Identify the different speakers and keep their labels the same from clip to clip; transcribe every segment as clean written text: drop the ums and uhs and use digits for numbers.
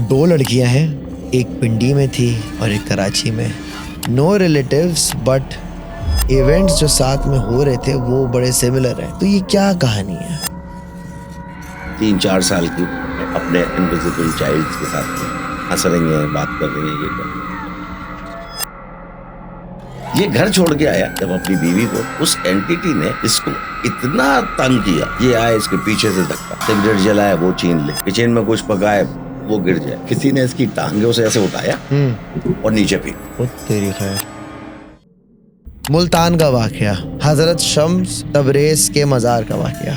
Speaker 1: दो लड़कियां हैं, एक पिंडी में थी और एक कराची में। नो रिलेटिव्स बट इवेंट्स जो साथ में हो रहे थे वो बड़े सिमिलर हैं। तो ये क्या कहानी है?
Speaker 2: 3-4 साल की अपने इनविजिबल चाइल्ड के साथ हंस रही हैं, बात कर रही हैं, ये कर रही हैं। ये घर छोड़ के आया जब अपनी बीवी को उस एंटिटी ने इसको इतना तंग किया, ये आए इसके पीछे से धक्का, सिगरेट जलाए वो छीन ले, किचन में कुछ पकाए वो गिर जाए, किसी ने इसकी टांगे से ऐसे उठाया और नीचे फेंक।
Speaker 1: तेरी खैर। मुल्तान का वाकया, हजरत शम्स तबरेज के मजार का वाकया।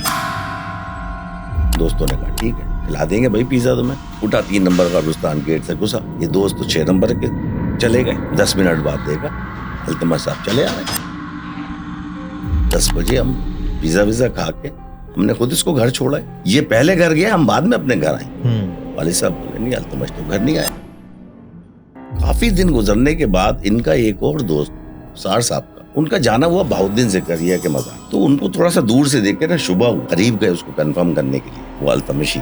Speaker 2: दोस्तों ने कहा ठीक है खिला देंगे भाई पिज्जा तुम्हें। उठा 3 नंबर का रुस्तान गेट से घुसा, ये दोस्त तो 6 नंबर के चले गए। 10 मिनट बाद देखा अल्तमश साहब चले आ रहे। 10 बजे हम पिज्जा विज्जा खा के हमने खुद इसको घर छोड़ा है। ये पहले घर गया, हम बाद में अपने घर आए। वाले साहब बोले नहीं अल्तमश तो घर नहीं आए। काफी दिन गुजरने के बाद इनका एक और दोस्त सार साहब का, उनका जाना हुआ बहुद्दीन ज़करिया के मज़ार। तो उनको थोड़ा सा दूर से देख के ना शुबह हुआ, करीब गए उसको कंफर्म करने के लिए। वो अल्तमशी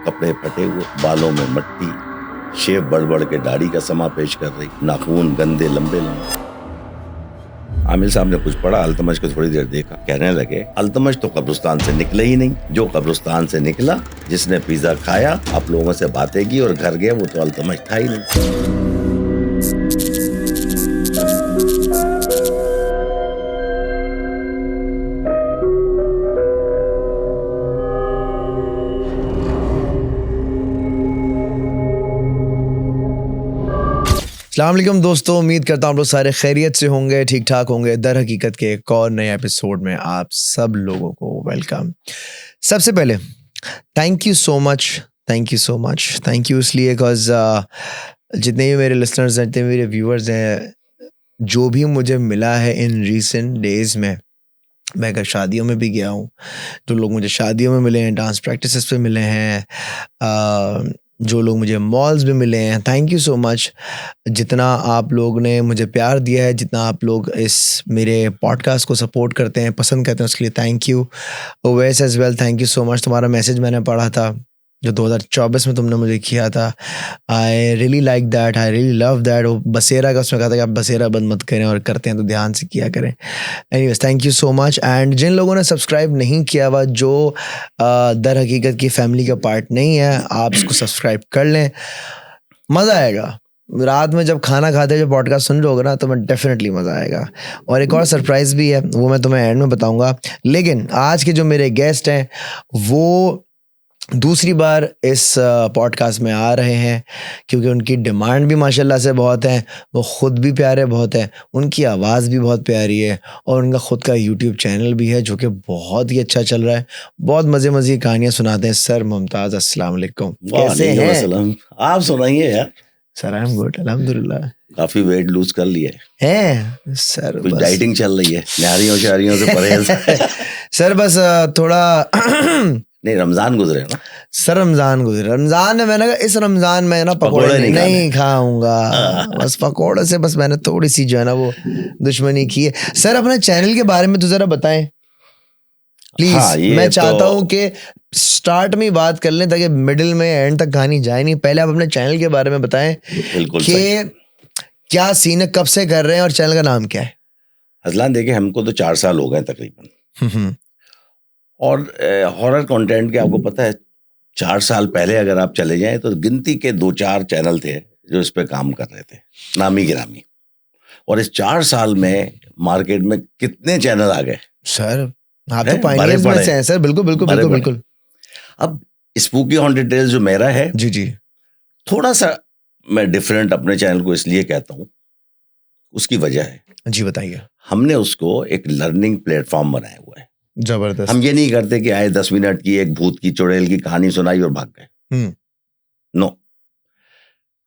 Speaker 2: कपड़े फटे हुए, बालों में मट्टी, शेव बढ़ के दाढ़ी का समा पेश कर रही, नाखून गंदे लंबे लंबे। आमिर साहब ने कुछ पढ़ा, अल्तमश को थोड़ी देर देखा, कहने लगे अल्तमश तो कब्रिस्तान से निकले ही नहीं। जो कब्रिस्तान से निकला, जिसने पिज्जा खाया, आप लोगों से बातें की और घर गया, वो तो अल्तमश था ही नहीं।
Speaker 1: अस्सलाम वालेकुम दोस्तों, उम्मीद करता हूँ आप लोग सारे खैरियत से होंगे, ठीक ठाक होंगे। दर हकीकत के एक और नए एपिसोड में आप सब लोगों को वेलकम। सबसे पहले thank you so much. Thank you इसलिए बिकॉज जितने भी मेरे लिसनर्स हैं, जितने मेरे व्यूअर्स हैं, जो भी मुझे मिला है इन रिसेंट डेज में, मैं अगर शादियों में भी गया हूँ, जो लोग मुझे शादियों में मिले हैं, डांस प्रैक्टिसेस पे मिले हैं, जो लोग मुझे मॉल्स में मिले हैं, थैंक यू सो मच। जितना आप लोग ने मुझे प्यार दिया है, जितना आप लोग इस मेरे पॉडकास्ट को सपोर्ट करते हैं, पसंद करते हैं, उसके लिए thank you. Owais as well, thank you so much. तुम्हारा मैसेज मैंने पढ़ा था जो 2024 में तुमने मुझे किया था। I really like that, I really love that. वो बसेरा का, उसमें कहा था कि आप बसेरा बंद मत करें और करते हैं तो ध्यान से किया करें। Anyways thank you so much. And जिन लोगों ने सब्सक्राइब नहीं किया हुआ, जो दर हकीकत की फैमिली का पार्ट नहीं है, आप इसको सब्सक्राइब कर लें, मज़ा आएगा। रात में जब खाना खाते जो पॉडकास्ट सुन लोगे ना, तो मैं डेफिनेटली मज़ा आएगा। और एक और सरप्राइज़ भी है, वो मैं तुम्हें एंड में बताऊंगा। लेकिन आज के जो मेरे गेस्ट हैं वो दूसरी बार इस पॉडकास्ट में आ रहे हैं, क्योंकि उनकी डिमांड भी माशाल्लाह से बहुत है, वो ख़ुद भी प्यारे बहुत है, उनकी आवाज़ भी बहुत प्यारी है, और उनका ख़ुद का यूट्यूब चैनल भी है जो कि बहुत ही अच्छा चल रहा है। बहुत मज़े की कहानियाँ सुनाते हैं। सर मुमताज़, अस्सलाम वालेकुम, कैसे हैं
Speaker 2: आप? सुनाइए यार।
Speaker 1: सर आई एम गुड, अल्हम्दुलिल्लाह।
Speaker 2: काफी वेट लूज कर लिया
Speaker 1: है सर,
Speaker 2: कुछ डाइटिंग चल रही है, नारियों शारियों से परहेज।
Speaker 1: सर बस थोड़ा
Speaker 2: नहीं, रमजान गुजरे ना
Speaker 1: सर, रमजान में मैंने कहा इस रमजान में ना पकोड़े नहीं खाऊंगा। बस पकोड़े से बस मैंने थोड़ी सी जो है ना वो दुश्मनी की है। सर अपने चैनल के बारे में तो जरा बताएं प्लीज।
Speaker 2: हाँ,
Speaker 1: मैं चाहता हूँ कि स्टार्ट में बात कर लें ताकि मिडिल में एंड तक कहानी जाए नहीं। पहले आप अपने चैनल के बारे में बताएं कि क्या सीन है, कब से कर रहे हैं और चैनल का नाम क्या है?
Speaker 2: अजलान देखिए, हमको तो 4 साल हो गए तकरीबन, और हॉरर कंटेंट के आपको पता है 4 साल पहले अगर आप चले जाएं तो गिनती के 2-4 चैनल थे जो इस पे काम कर रहे थे, नामी गिरामी। और इस 4 साल में मार्केट में कितने चैनल आ गए
Speaker 1: सर। आप तो पायनियर्स में से हैं सर। बिल्कुल।
Speaker 2: अब स्पूकी हॉन्टेड टेल्स जो मेरा है,
Speaker 1: जी,
Speaker 2: थोड़ा सा मैं डिफरेंट अपने चैनल को इसलिए कहता हूँ, उसकी वजह है। जी
Speaker 1: बताइए।
Speaker 2: हमने उसको एक लर्निंग प्लेटफॉर्म बनाया हुआ है।
Speaker 1: जबरदस्त।
Speaker 2: हम ये नहीं करते कि आए 10 मिनट की एक भूत की चुड़ैल की कहानी सुनाई और भाग गए। नो,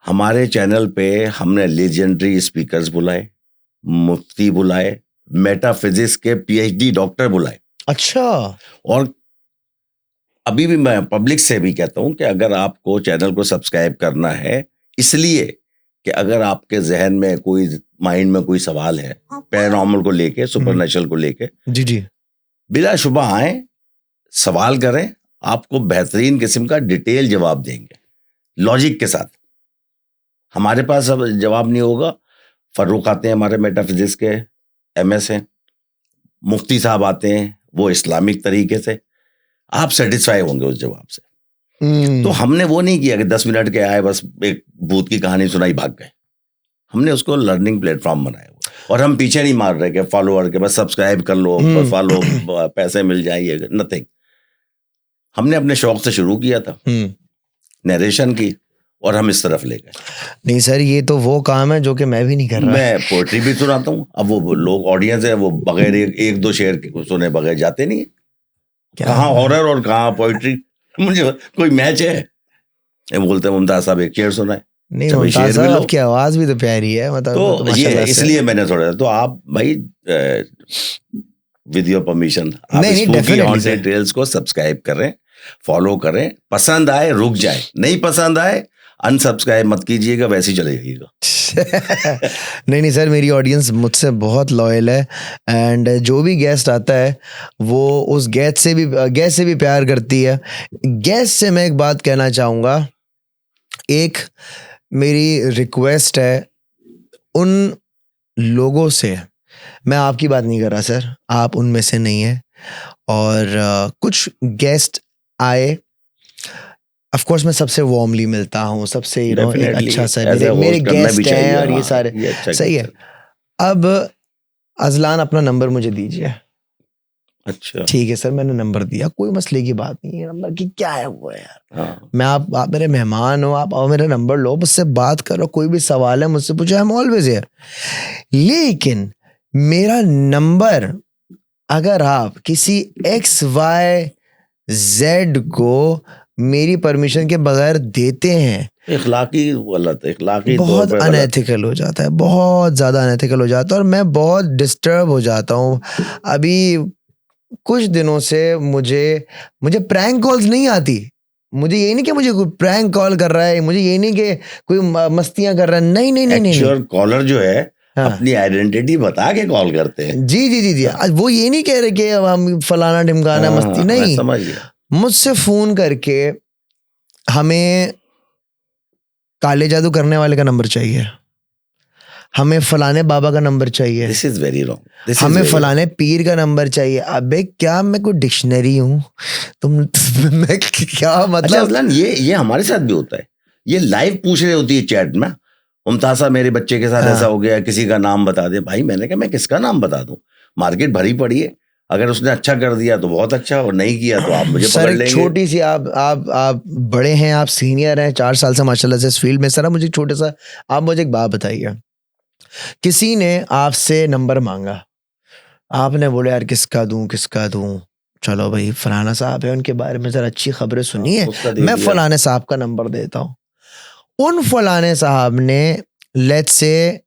Speaker 2: हमारे चैनल पे हमने लेजेंडरी स्पीकर्स बुलाए, मुफ्ती बुलाए, मेटाफिजिक्स के पीएचडी डॉक्टर बुलाए।
Speaker 1: अच्छा।
Speaker 2: और अभी भी मैं पब्लिक से भी कहता हूं कि अगर आपको चैनल को सब्सक्राइब करना है, इसलिए कि अगर आपके जहन में कोई, माइंड में कोई सवाल है पैरानॉर्मल को लेके, सुपरनेचुरल को लेके,
Speaker 1: जी
Speaker 2: बिलाशुबा आए, सवाल करें, आपको बेहतरीन किस्म का डिटेल जवाब देंगे। लॉजिक के साथ। हमारे पास अब जवाब नहीं होगा। फर्रुख आते हैं हमारे मेटाफिजिक्स के MS हैं, मुफ्ती साहब आते हैं वो इस्लामिक तरीके से, आप सेटिस्फाई होंगे उस जवाब से। तो हमने वो नहीं किया कि 10 मिनट के आए बस एक भूत की कहानी सुनाई भाग गए। हमने उसको लर्निंग प्लेटफॉर्म बनाया हुआ, और हम पीछे नहीं मार रहे कि फॉलोअर के बस सब्सक्राइब कर लो, फॉलो, पैसे मिल जाएंगे, नथिंग। हमने अपने शौक से शुरू किया था, नरेशन की, और हम इस तरफ ले गए।
Speaker 1: नहीं सर, ये तो वो काम है जो कि मैं भी नहीं कर रहा।
Speaker 2: मैं पोएट्री भी सुनाता हूँ। अब वो लोग ऑडियंस है, वो बगैर एक दो शेर के सुने बगैर जाते नहीं है। कहाँ हॉरर और कहाँ पोएट्री, मुझे कोई मैच है? बोलते हैं मुमताज साहब एक शेर सुनाए।
Speaker 1: नहीं मुमताज साहब आपकी आवाज भी तो प्यारी है, मतलब
Speaker 2: तो ये इसलिए मैंने थोड़ा, तो आप भाई विद योर परमिशन आप स्पूकी हॉन्टेड टेल्स को सब्सक्राइब करें, फॉलो करें, पसंद आए रुक जाए, नहीं पसंद आए अनसब्सक्राइब मत कीजिएगा, वैसे ही चले जाइएगा।
Speaker 1: नहीं सर, मेरी ऑडियंस मुझसे बहुत लॉयल है, एंड जो भी गेस्ट आता है वो उस गेस्ट से भी प्यार करती है। गेस्ट से मैं एक बात कहना चाहूँगा, एक मेरी रिक्वेस्ट है उन लोगों से, मैं आपकी बात नहीं कर रहा सर, आप उनमें से नहीं है, और कुछ गेस्ट आए, ऑफ कोर्स मैं सबसे वार्मली मिलता हूँ, सबसे एक अच्छा सा मेरे गेस्ट हैं और ये सारे सही है। अब अजलान अपना नंबर मुझे दीजिए।
Speaker 2: अच्छा
Speaker 1: ठीक है सर, मैंने नंबर दिया, कोई मसले की बात नहीं है, नंबर की क्या है वो यार। मैं आप मेरे मेहमान हो, आप आओ मेरा नंबर लो, मुझसे बात करो, कोई भी सवाल है मुझसे पूछो, आई एम ऑलवेज हियर। लेकिन मेरा नंबर अगर आप किसी XYZ को मेरी परमिशन के बगैर देते हैं,
Speaker 2: इखलाकी गलत, इखलाकी
Speaker 1: बहुत अनएथिकल हो जाता है, बहुत ज्यादा अनएथिकल हो जाता है, और मैं बहुत डिस्टर्ब हो जाता हूँ। अभी कुछ दिनों से मुझे प्रैंक कॉल्स नहीं आती, मुझे ये नहीं कि मुझे कोई प्रैंक कॉल कर रहा है, मुझे ये नहीं कि कोई मस्तियां कर रहा है, नहीं नहीं नहीं नहीं।
Speaker 2: कॉलर जो है अपनी आइडेंटिटी बता के कॉल करते हैं।
Speaker 1: जी जी जी जी, वो ये नहीं कह रहे कि हम फलाना ढिमकाना मस्ती, नहीं,
Speaker 2: समझ गया।
Speaker 1: मुझसे फोन करके हमें काले जादू करने वाले का नंबर चाहिए, हमें फलाने बाबा का नंबर चाहिए,
Speaker 2: दिस इज वेरी रॉन्ग,
Speaker 1: हमें फलाने पीर का नंबर चाहिए। अबे क्या मैं कोई डिक्शनरी हूँ मैं क्या मतलब?
Speaker 2: अच्छा, ये हमारे साथ भी होता है, ये लाइव पूछ रही होती है चैट में, मुमताज़ा मेरे बच्चे के साथ ऐसा हो गया, किसी का नाम बता दे। भाई मैंने कहा मैं किसका नाम बता दूं, मार्केट भरी पड़ी है, अगर उसने अच्छा कर दिया तो बहुत अच्छा, और नहीं किया तो आप मुझे पकड़ लेंगे।
Speaker 1: छोटी सी आप बड़े हैं, आप सीनियर हैं 4 साल से माशाल्लाह से इस फील्ड में। सर मुझे छोटे सा, आप मुझे एक बात बताइए, किसी ने आपसे नंबर मांगा, आपने बोले यार किसका दूं, चलो भाई फलाना साहब है, उनके बारे में जरा अच्छी खबरें सुनिए, मैं फलाने साहब का नंबर देता हूँ। उन फलाने साहब ने लेट्स से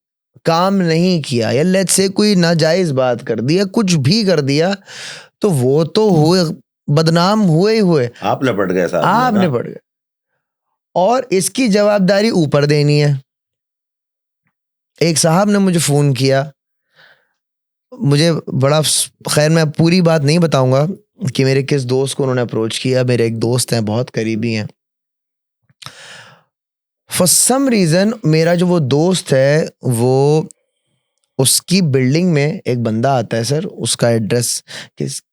Speaker 1: काम नहीं किया, या लेट्स से कोई नाजायज बात कर दिया, कुछ भी कर दिया, तो वो तो हुए बदनाम हुए ही हुए,
Speaker 2: आप लपट गए साहब,
Speaker 1: आप निपट गए, और इसकी जवाबदारी ऊपर देनी है। एक साहब ने मुझे फोन किया, मुझे बड़ा, खैर मैं पूरी बात नहीं बताऊंगा कि मेरे किस दोस्त को उन्होंने अप्रोच किया, मेरे एक दोस्त हैं बहुत करीबी हैं। फॉर सम रीजन मेरा जो वो दोस्त है, वो उसकी बिल्डिंग में एक बंदा आता है सर, उसका एड्रेस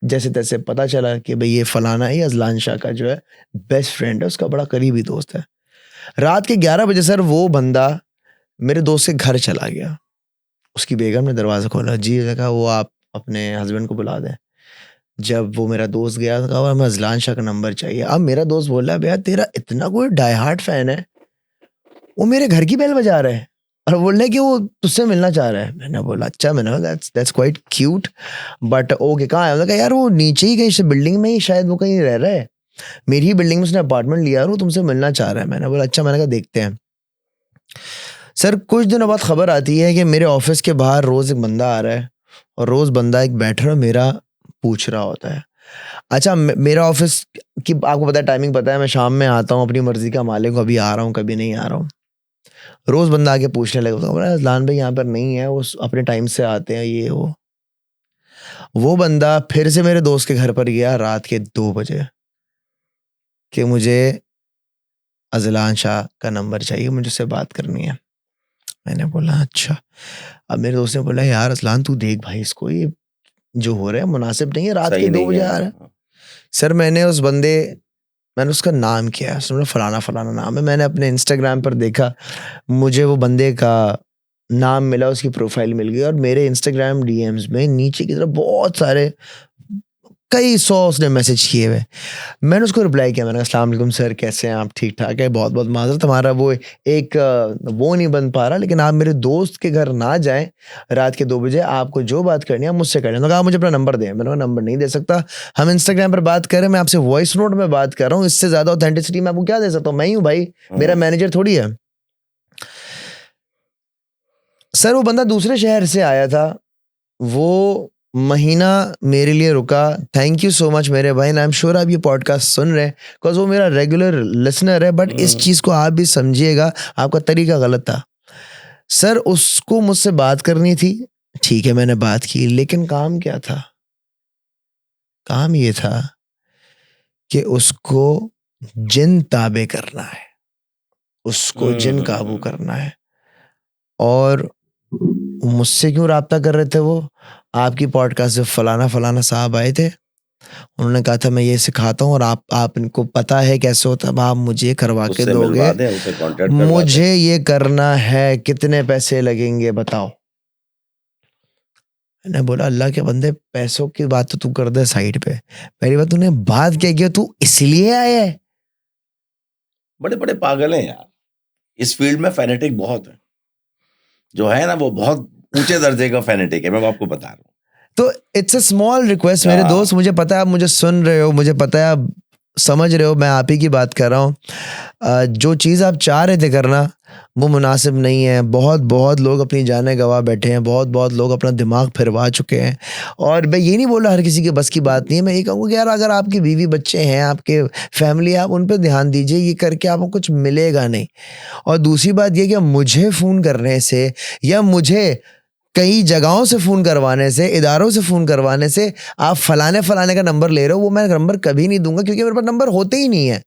Speaker 1: जैसे तैसे पता चला कि भाई ये फलाना है, अजलान शाह का जो है बेस्ट फ्रेंड है, उसका बड़ा करीबी दोस्त है। रात के 11 बजे सर वो बंदा मेरे दोस्त के घर चला गया, उसकी बेगम ने दरवाजा खोला, जी कहा वो आप अपने हस्बैंड को बुला दें। जब वो मेरा दोस्त गया तो कहा हमें अजलान शाह का नंबर चाहिए। अब मेरा दोस्त बोल रहा है भैया तेरा इतना कोई डाई हार्ट फैन है, वो मेरे घर की बेल बजा रहा है और बोल रहे कि वो तुझसे मिलना चाह रहा है। मैंने बोला अच्छा, मैंने that's quite cute, but okay कहाँ है? कहा यार वो नीचे ही कहीं बिल्डिंग में ही शायद वो कहीं रह रहा है, मेरी ही बिल्डिंग में उसने अपार्टमेंट लिया और वो तुमसे मिलना चाह रहा है। मैंने बोला अच्छा, मैंने कहा देखते हैं। सर कुछ दिनों बाद खबर आती है कि मेरे ऑफिस के बाहर रोज एक बंदा आ रहा है, और रोज बंदा एक बैठ रहा मेरा पूछ रहा होता है। अच्छा मेरा ऑफिस की आपको पता है टाइमिंग पता है, मैं शाम में आता हूँ, अपनी मर्जी का मालिक, कभी आ रहा हूँ कभी नहीं आ रहा हूँ। रोज बंदा आके पूछने लगा, अजलान भाई यहाँ पर नहीं है, वो अपने टाइम से आते हैं ये वो बंदा फिर से मेरे दोस्त के घर पर गया रात के 2 बजे कि मुझे अजलान शाह का नंबर चाहिए, मुझे उससे बात करनी है। मैंने बोला अच्छा। अब मेरे दोस्त ने बोला यार अजलान तू देख भाई इसको, ये जो हो रहा है मुनासिब नहीं है, रात
Speaker 2: सही
Speaker 1: के 2
Speaker 2: नहीं
Speaker 1: बजे
Speaker 2: है।
Speaker 1: आ रहा है।
Speaker 2: हाँ।
Speaker 1: सर मैंने उसका नाम किया, उसने फलाना फलाना नाम है। मैंने अपने इंस्टाग्राम पर देखा, मुझे वो बंदे का नाम मिला, उसकी प्रोफाइल मिल गई और मेरे इंस्टाग्राम डीएम्स में नीचे की तरफ बहुत सारे कई 100 उसने मैसेज किए हुए। मैंने उसको रिप्लाई किया, मैंने कहा अस्सलाम वालेकुम सर, कैसे हैं आप? ठीक ठाक है, बहुत बहुत माजरत, हमारा वो एक वो नहीं बन पा रहा, लेकिन आप मेरे दोस्त के घर ना जाएं रात के 2 बजे, आपको जो बात करनी है आप मुझसे कर लें। उन्होंने कहा आप मुझे अपना नंबर दें। मैंने कहा नंबर नहीं दे सकता, हम इंस्टाग्राम पर बात कर रहे हैं, मैं आपसे वॉइस नोट में बात कर रहा हूँ, इससे ज्यादा ऑथेंटिसिटी मैं आपको क्या दे सकता हूँ? मैं ही हूँ भाई, मेरा मैनेजर थोड़ी है। सर वो बंदा दूसरे शहर से आया था, वो महीना मेरे लिए रुका। थैंक यू सो मच मेरे भाई, आई एम श्योर आप ये पॉडकास्ट सुन रहे हैं बिकॉज वो मेरा रेगुलर लिसनर है, बट इस चीज को आप भी समझिएगा, आपका तरीका गलत था। सर उसको मुझसे बात करनी थी, ठीक है मैंने बात की, लेकिन काम क्या था? काम ये था कि उसको जिन ताबे करना है, उसको जिन काबू करना है। और मुझसे क्यों राब्ता कर रहे थे वो? आपकी पॉडकास्ट से फलाना फलाना साहब आए थे, उन्होंने कहा था मैं ये सिखाता हूँ और आप इनको पता है कैसे होता है, अब आप मुझे करवा के
Speaker 2: उससे
Speaker 1: दोगे,
Speaker 2: मिलवा दें, उसे कांटेक्ट करवा दें।
Speaker 1: मुझे ये करना है, कितने पैसे लगेंगे बताओ? मैंने बोला अल्लाह के बंदे, पैसों की बात तो तू कर दे साइड पे, पहली बात तूने बात क्या किया, तू इसलिए आया है?
Speaker 2: बड़े बड़े पागल हैं यार, इस फील्ड में फैनेटिक बहुत है, जो है ना वो बहुत ऊंचे दर्जे का फैनेटिक है, मैं आपको बता रहा हूँ।
Speaker 1: तो इट्स अ स्मॉल रिक्वेस्ट मेरे
Speaker 2: हाँ।
Speaker 1: दोस्त, मुझे पता है आप मुझे सुन रहे हो, मुझे पता है आप समझ रहे हो, मैं आप ही की बात कर रहा हूँ। जो चीज़ आप चाह रहे थे करना वो मुनासिब नहीं है। बहुत बहुत लोग अपनी जानें गंवा बैठे हैं, बहुत बहुत लोग अपना दिमाग फिरवा चुके हैं, और मैं ये नहीं बोल रहा हर किसी के बस की बात नहीं है। मैं ये कहूँगा कि यार अगर आपकी बीवी बच्चे हैं, आपके फैमिली है, आप उन पर ध्यान दीजिए, ये करके आपको कुछ मिलेगा नहीं। और दूसरी बात ये कि मुझे फ़ोन करने से या मुझे कई जगहों से फ़ोन करवाने से, इदारों से फ़ोन करवाने से आप फलाने फलाने का नंबर ले रहे हो, वो मैं नंबर कभी नहीं दूंगा, क्योंकि मेरे पास नंबर होते ही नहीं है।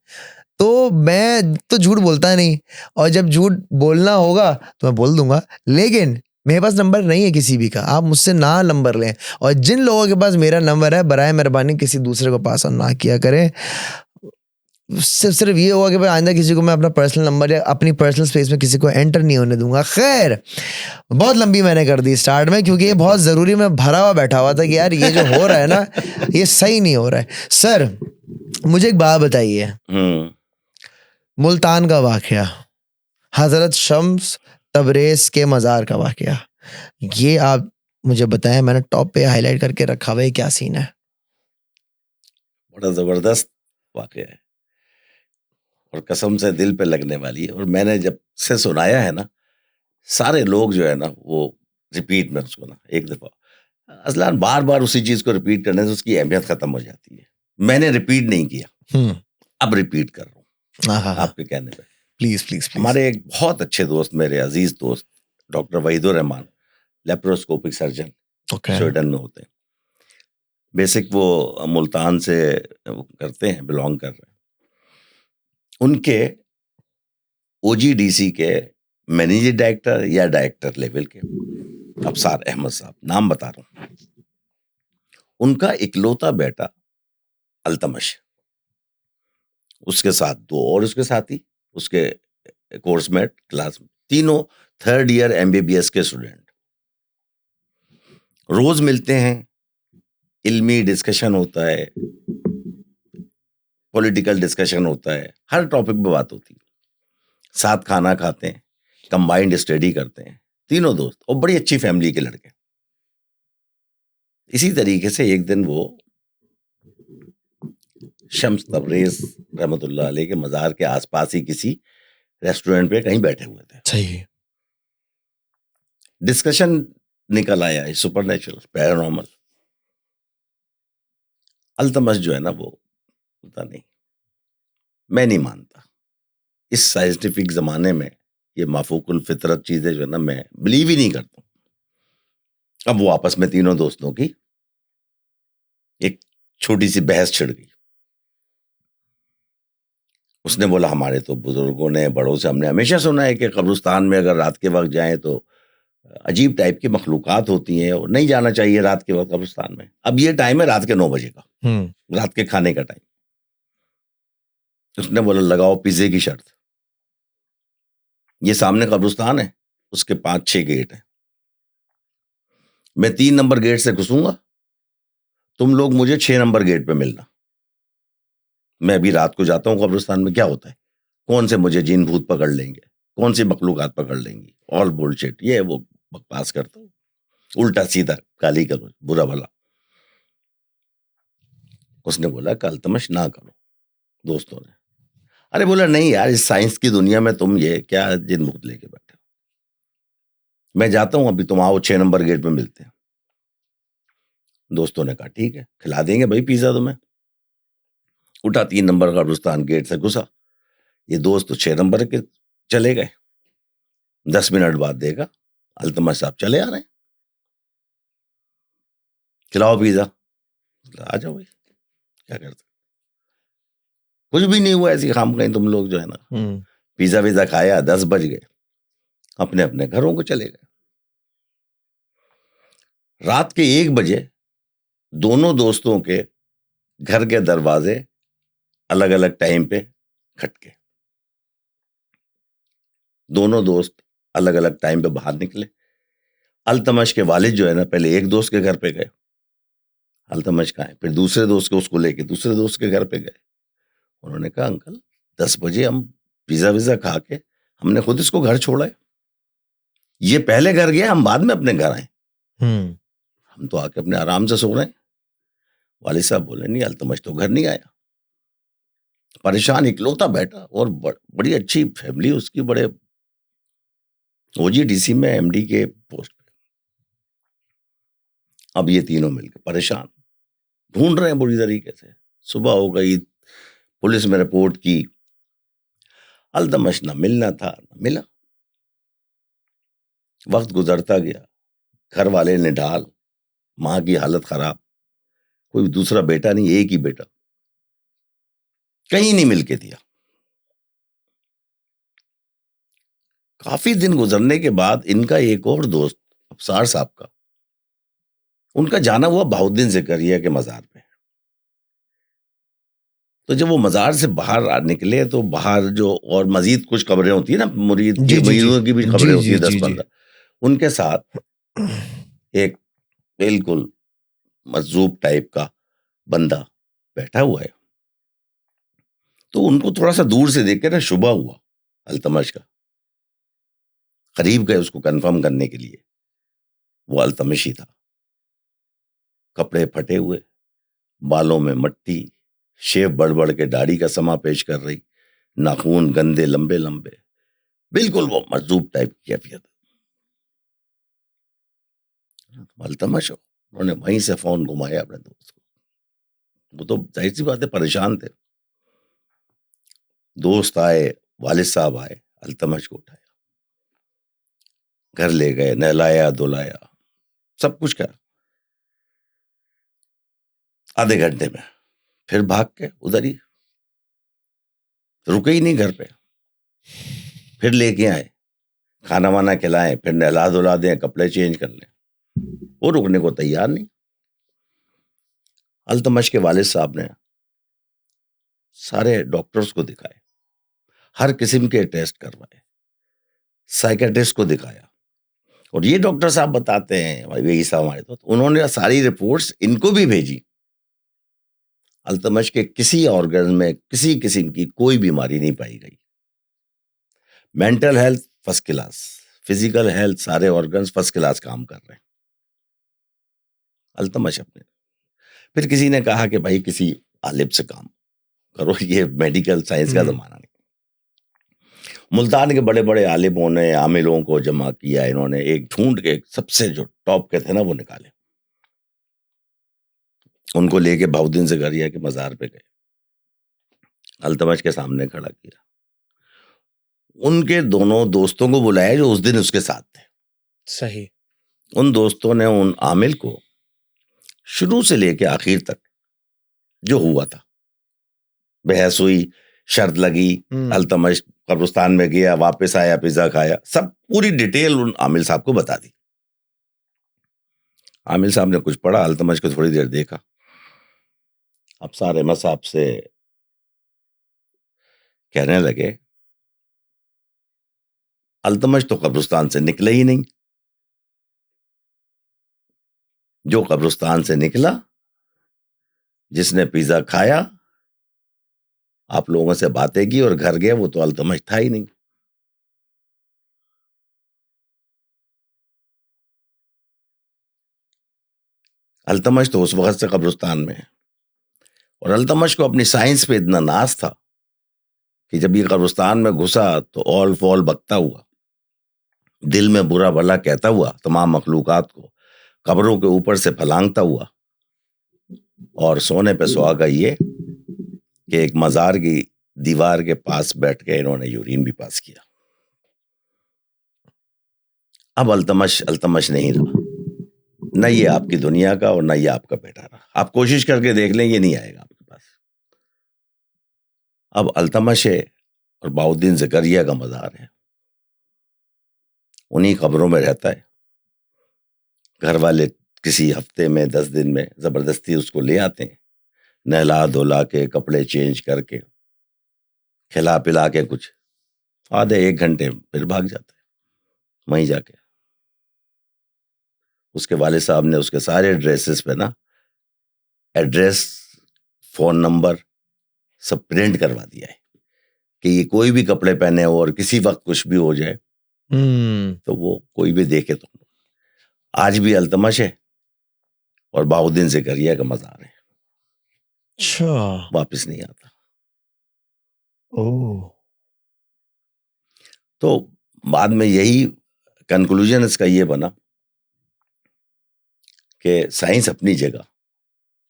Speaker 1: तो मैं तो झूठ बोलता नहीं, और जब झूठ बोलना होगा तो मैं बोल दूंगा, लेकिन मेरे पास नंबर नहीं है किसी भी का, आप मुझसे ना नंबर लें। और जिन लोगों के पास मेरा नंबर है, बराए मेहरबानी किसी दूसरे को पास ऑन ना किया करें। सिर्फ ये होगा कि भाई आइंदा किसी को मैं अपना पर्सनल नंबर या अपनी पर्सनल स्पेस में किसी को एंटर नहीं होने दूंगा। खैर, बहुत लंबी मैंने कर दी स्टार्ट में, क्योंकि ये बहुत ज़रूरी, मैं भरा हुआ बैठा हुआ था कि यार ये जो हो रहा है ना, ये सही नहीं हो रहा है। सर मुझे एक बात बताइए, मुल्तान का वाकया, हजरत शम्स तबरेज के मज़ार का वाकया, ये आप मुझे बताएं, मैंने टॉप पे हाईलाइट करके रखा हुआ है, क्या सीन है?
Speaker 2: बड़ा जबरदस्त वाकया है और कसम से दिल पे लगने वाली है, और मैंने जब से सुनाया है ना, सारे लोग जो है ना वो रिपीट में उसको ना, एक दफा अजलान बार बार उसी चीज को रिपीट करने से उसकी अहमियत खत्म हो जाती है। मैंने रिपीट नहीं किया, अब रिपीट कर रहा हूँ आपके कहने पे।
Speaker 1: Please please please.
Speaker 2: हमारे एक बहुत अच्छे दोस्त, मेरे अजीज दोस्त doctor Wahidur Rahman, laparoscopic surgeon, Sweden में होते हैं। बेसिक वो मुल्तान से करते हैं, बिलोंग कर रहे हैं। उनके ओजीडीसी के मैनेजिंग डायरेक्टर या डायरेक्टर लेवल के अफसार अहमद साहब, नाम बता रहा हूँ, उनका इकलौता बेटा अल्तमश, उसके साथ 2 और उसके साथी, उसके कोर्समेट क्लास में, तीनों 3rd ईयर एमबीबीएस के स्टूडेंट। रोज मिलते हैं, इल्मी डिस्कशन होता है, पॉलिटिकल डिस्कशन होता है, हर टॉपिक पे बात होती है, साथ खाना खाते हैं, कंबाइंड स्टडी करते हैं, तीनों दोस्त, और बड़ी अच्छी फैमिली के लड़के। इसी तरीके से एक दिन वो शम्स तबरेज रहमतुल्लाह अलैह के मज़ार के आसपास ही किसी रेस्टोरेंट पे कहीं बैठे हुए थे।
Speaker 1: सही।
Speaker 2: डिस्कशन निकल आया सुपरनेचुरल, पैरानॉर्मल। अल्तमश जो है ना वो पता नहीं, मैं नहीं मानता इस साइंटिफिक जमाने में ये माफूकुल फितरत चीजें जो है ना, मैं बिलीव ही नहीं करता। अब वो आपस में तीनों दोस्तों की एक छोटी सी बहस छिड़ गई। उसने बोला हमारे तो बुजुर्गों ने बड़ों से हमने हमेशा सुना है कि कब्रिस्तान में अगर रात के वक्त जाएं तो अजीब टाइप की मखलूकात होती हैं और नहीं जाना चाहिए रात के वक्त कब्रिस्तान में। अब ये टाइम है रात के 9 बजे का, रात के खाने का टाइम। उसने बोला लगाओ पिज्जे की शर्त, ये सामने कब्रिस्तान है, उसके 5-6 गेट हैं, मैं 3 नंबर गेट से घुसूंगा, तुम लोग मुझे 6 नंबर गेट पे मिलना। मैं अभी रात को जाता हूँ कब्रिस्तान में, क्या होता है, कौन से मुझे जिन भूत पकड़ लेंगे, कौन सी मखलूकात पकड़ लेंगी, ऑल बुलशिट, ये वो बकवास करता हूँ, उल्टा सीधा गाली करो, बुरा भला। उसने बोला कल तमश ना करो दोस्तों ने। अरे बोला नहीं यार, इस साइंस की दुनिया में तुम ये क्या जिन भूत लेके बैठे हो, मैं जाता हूं, अभी तुम आओ 6 नंबर गेट पे मिलते हैं। दोस्तों ने कहा ठीक है, खिला देंगे भाई पिज्जा तुम्हें। उठा 3 नंबर कब्रिस्तान गेट से घुसा, ये दोस्त तो 6 नंबर के चले गए। 10 मिनट बाद देखा अल्तमश साहब चले आ रहे हैं, खिलाओ पिज्जा। आ जाओ भाई, क्या करते, कुछ भी नहीं हुआ, ऐसी खाम कहीं तुम लोग जो है ना, पिज्जा विज्जा खाया, 10 बज गए, अपने अपने घरों को चले गए। रात के 1 बजे दोनों दोस्तों के घर के दरवाजे अलग अलग टाइम पे खटके। दोनों दोस्त अलग अलग टाइम पे बाहर निकले। अल्तमश के वालिद जो है ना, पहले एक दोस्त के घर पे गए, अल्तमश कहाँ है, फिर दूसरे दोस्त को उसको लेके दूसरे दोस्त के घर पे गए। उन्होंने कहा अंकल 10 बजे हम पिज्जा विज्जा खा के हमने खुद इसको घर छोड़ा है, ये पहले घर गया, हम बाद में अपने घर आए, हम तो आके अपने आराम से सो रहे हैं। वालिद साहब बोले नहीं, अल्तमश तो घर नहीं आया, परेशान इकलौता बैठा, और बड़ी अच्छी फैमिली उसकी, बड़े ओजीडीसी में एमडी के पोस्ट पे। अब ये तीनों मिलकर परेशान ढूंढ रहे हैं बुरी तरीके से। सुबह हो गई, पुलिस में रिपोर्ट की, अल्तमश ना मिलना था ना मिला। वक्त गुजरता गया, घर वाले ने ढाल, मां की हालत खराब, कोई दूसरा बेटा नहीं, एक ही बेटा, कहीं नहीं मिलके दिया। काफी दिन गुजरने के बाद इनका एक और दोस्त अफसार साहब का, उनका जाना हुआ बहाउद्दीन ज़करिया के मजार पे। तो जब वो मजार से बाहर निकले तो बाहर जो और मजीद कुछ कब्रें होती है ना, मुरीदों की भी खबरें होती है 10-15, उनके साथ एक बिल्कुल मजजूब टाइप का बंदा बैठा हुआ है। तो उनको थोड़ा सा दूर से देख के ना शुबा हुआ अल्तमश का। करीब गए उसको कंफर्म करने के लिए, वो अल्तमश ही था। कपड़े फटे हुए, बालों में मट्टी, शेव बढ़ के दाढ़ी का समा पेश कर रही, नाखून गंदे लंबे लंबे, बिल्कुल वो मजजूब टाइप की कैफियत। अल्तमश हो, उन्होंने वहीं से फोन घुमाया अपने दोस्त को। वो तो जाहिर सी बात है परेशान थे। दोस्त आए, वालिद साहब आए, अल्तमश को उठाया, घर ले गए, नहलाया धुलाया, सब कुछ किया। आधे घंटे में फिर भाग के उधर ही, रुके ही नहीं घर पे। फिर लेके आए, खाना वाना खिलाएं, फिर नहला धुला दें, कपड़े चेंज कर लें, वो रुकने को तैयार नहीं। अल्तमश के वालिद साहब ने सारे डॉक्टर्स को दिखाए, हर किस्म के टेस्ट करवाए, साइकेट्रिस्ट को दिखाया, और ये डॉक्टर साहब बताते हैं भाई यही सब हमारे, तो उन्होंने सारी रिपोर्ट्स इनको भी भेजी। अल्तमश के किसी ऑर्गन में किसी किस्म की कोई बीमारी नहीं पाई गई। Mental health first class, physical health, सारे ऑर्गन्स फर्स्ट क्लास काम कर रहे हैं। अल्तमश अपने, फिर किसी ने कहा कि भाई किसी आलिम से काम करो, ये मेडिकल साइंस का जमाना नहीं। मुल्तान के बड़े बड़े आलिमों ने, आमिलों को जमा किया, इन्होंने एक ढूंढ के सबसे जो टॉप के थे ना वो निकाले, उनको लेके बहाउद्दीन ज़करिया के मजार पे गए, अल्तमश के सामने खड़ा किया, उनके दोनों दोस्तों को बुलाया जो उस दिन उसके साथ थे।
Speaker 1: सही।
Speaker 2: उन दोस्तों ने उन आमिल को शुरू से लेके आखिर तक जो हुआ था, बहस हुई, शर्त लगी, अल्तमश कब्रिस्तान में गया, वापस आया, पिज्जा खाया, सब पूरी डिटेल उन आमिल साहब को बता दी। आमिल साहब ने कुछ पढ़ा, अल्तमश को थोड़ी देर देखा। अब सारे अहमद साहब से कहने लगे, अल्तमश तो कब्रिस्तान से निकला ही नहीं। जो कब्रिस्तान से निकला, जिसने पिज्जा खाया, आप लोगों से बातें की और घर गया, वो तो अल्तमश था ही नहीं। अल्तमश तो उस वक्त से कब्रिस्तान में है। और अल्तमश को अपनी साइंस पे इतना नाज था कि जब ये कब्रिस्तान में घुसा तो ऑल फॉल बकता हुआ, दिल में बुरा भला कहता हुआ तमाम मखलूकात को कब्रों के ऊपर से फलांगता हुआ, और सोने पे सुहागा ये कि एक मजार की दीवार के पास बैठ के इन्होंने यूरिन भी पास किया। अब अल्तमश नहीं रहा, न ये आपकी दुनिया का और न ये आपका बेटा रहा। आप कोशिश करके देख लें, ये नहीं आएगा आपके पास। अब अल्तमश है और बाउद्दीन ज़करिया का मजार है, उन्हीं कब्रों में रहता है। घर वाले किसी हफ्ते में 10 दिन में जबरदस्ती उसको ले आते हैं, नहला धोला के, कपड़े चेंज करके, खिला पिला के, कुछ आधे 1 घंटे फिर भाग जाता है। वहीं जाके उसके वाले साहब ने उसके सारे ड्रेसेस पे ना एड्रेस, फोन नंबर सब प्रिंट करवा दिया है कि ये कोई भी कपड़े पहने हो और किसी वक्त कुछ भी हो जाए तो वो कोई भी देखे। तो आज भी अल्तमश है और बाउद्दीन ज़करिया का मजार है।
Speaker 1: अच्छा,
Speaker 2: वापस नहीं आता।
Speaker 1: ओह,
Speaker 2: तो बाद में यही कंक्लूजन इसका ये बना कि साइंस अपनी जगह,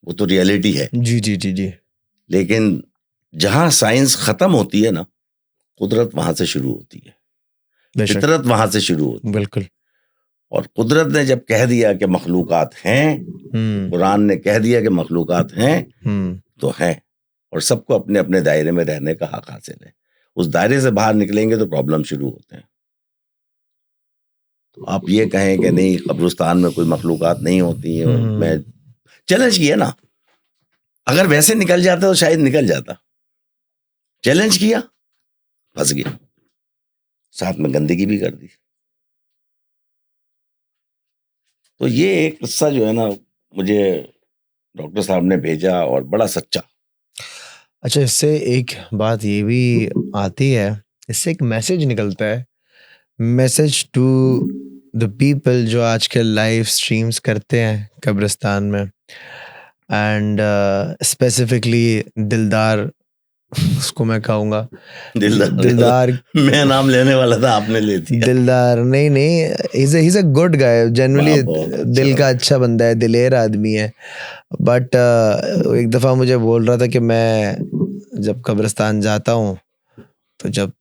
Speaker 2: वो तो रियलिटी है,
Speaker 1: जी जी जी जी,
Speaker 2: लेकिन जहां साइंस खत्म होती है ना, कुदरत वहां से शुरू होती है,
Speaker 1: बेशक,
Speaker 2: फितरत वहां से शुरू होती है।
Speaker 1: बिल्कुल।
Speaker 2: और कुदरत ने जब कह दिया कि मखलूकात हैं, कुरान ने कह दिया कि मखलूकात हैं, तो हैं, और सबको अपने अपने दायरे में रहने का हक हासिल है। उस दायरे से बाहर निकलेंगे तो प्रॉब्लम शुरू होते हैं। तो आप ये कहें कि नहीं कब्रिस्तान में कोई मखलूकात नहीं होती है, मैं चैलेंज किया ना, अगर वैसे निकल जाता तो शायद निकल जाता। चैलेंज किया, फंस गया, साथ में गंदगी भी कर दी। तो ये एक किस्सा जो है ना, मुझे डॉक्टर साहब ने भेजा और बड़ा सच्चा।
Speaker 1: अच्छा, इससे एक बात ये भी आती है, इससे एक मैसेज निकलता है, मैसेज टू द पीपल जो आजकल लाइव स्ट्रीम्स करते हैं कब्रिस्तान में, एंड स्पेसिफिकली दिलदार, उसको मैं कहूँगा दिलदार
Speaker 2: मैं नाम लेने वाला था, आपने ले दिया।
Speaker 1: दिलदार नहीं, he's a good guy, generally दिल का अच्छा बंदा है, दिलेर आदमी है। बट एक दफ़ा मुझे बोल रहा था कि मैं जब कब्रिस्तान जाता हूँ तो जब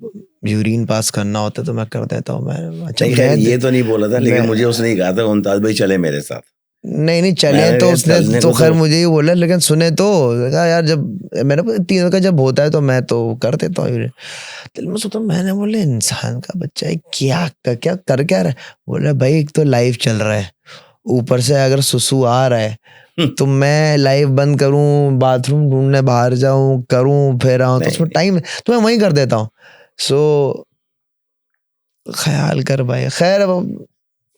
Speaker 1: यूरिन पास करना होता है तो मैं कर देता हूँ। मैं अच्छा,
Speaker 2: ये तो नहीं बोला था, लेकिन मुझे उसने ही कहा था मुमताज भाई चले मेरे साथ।
Speaker 1: नहीं चले तो उसने तो खैर मुझे ही बोला, लेकिन सुने तो यार जब मैंने तीनों का जब होता है तो मैं तो कर देता हूँ। दिल में सोचा, मैंने बोले इंसान का बच्चा है, क्या कर क्या रहा है? बोला भाई एक तो लाइव चल रहा है, ऊपर से अगर सुसु आ रहा है तो मैं लाइव बंद करूं, बाथरूम ढूंढने बाहर जाऊं, करूं, फिर आऊं, तो उसमें टाइम तो मैं वहीं कर देता हूँ। सो ख्याल कर भाई, खैर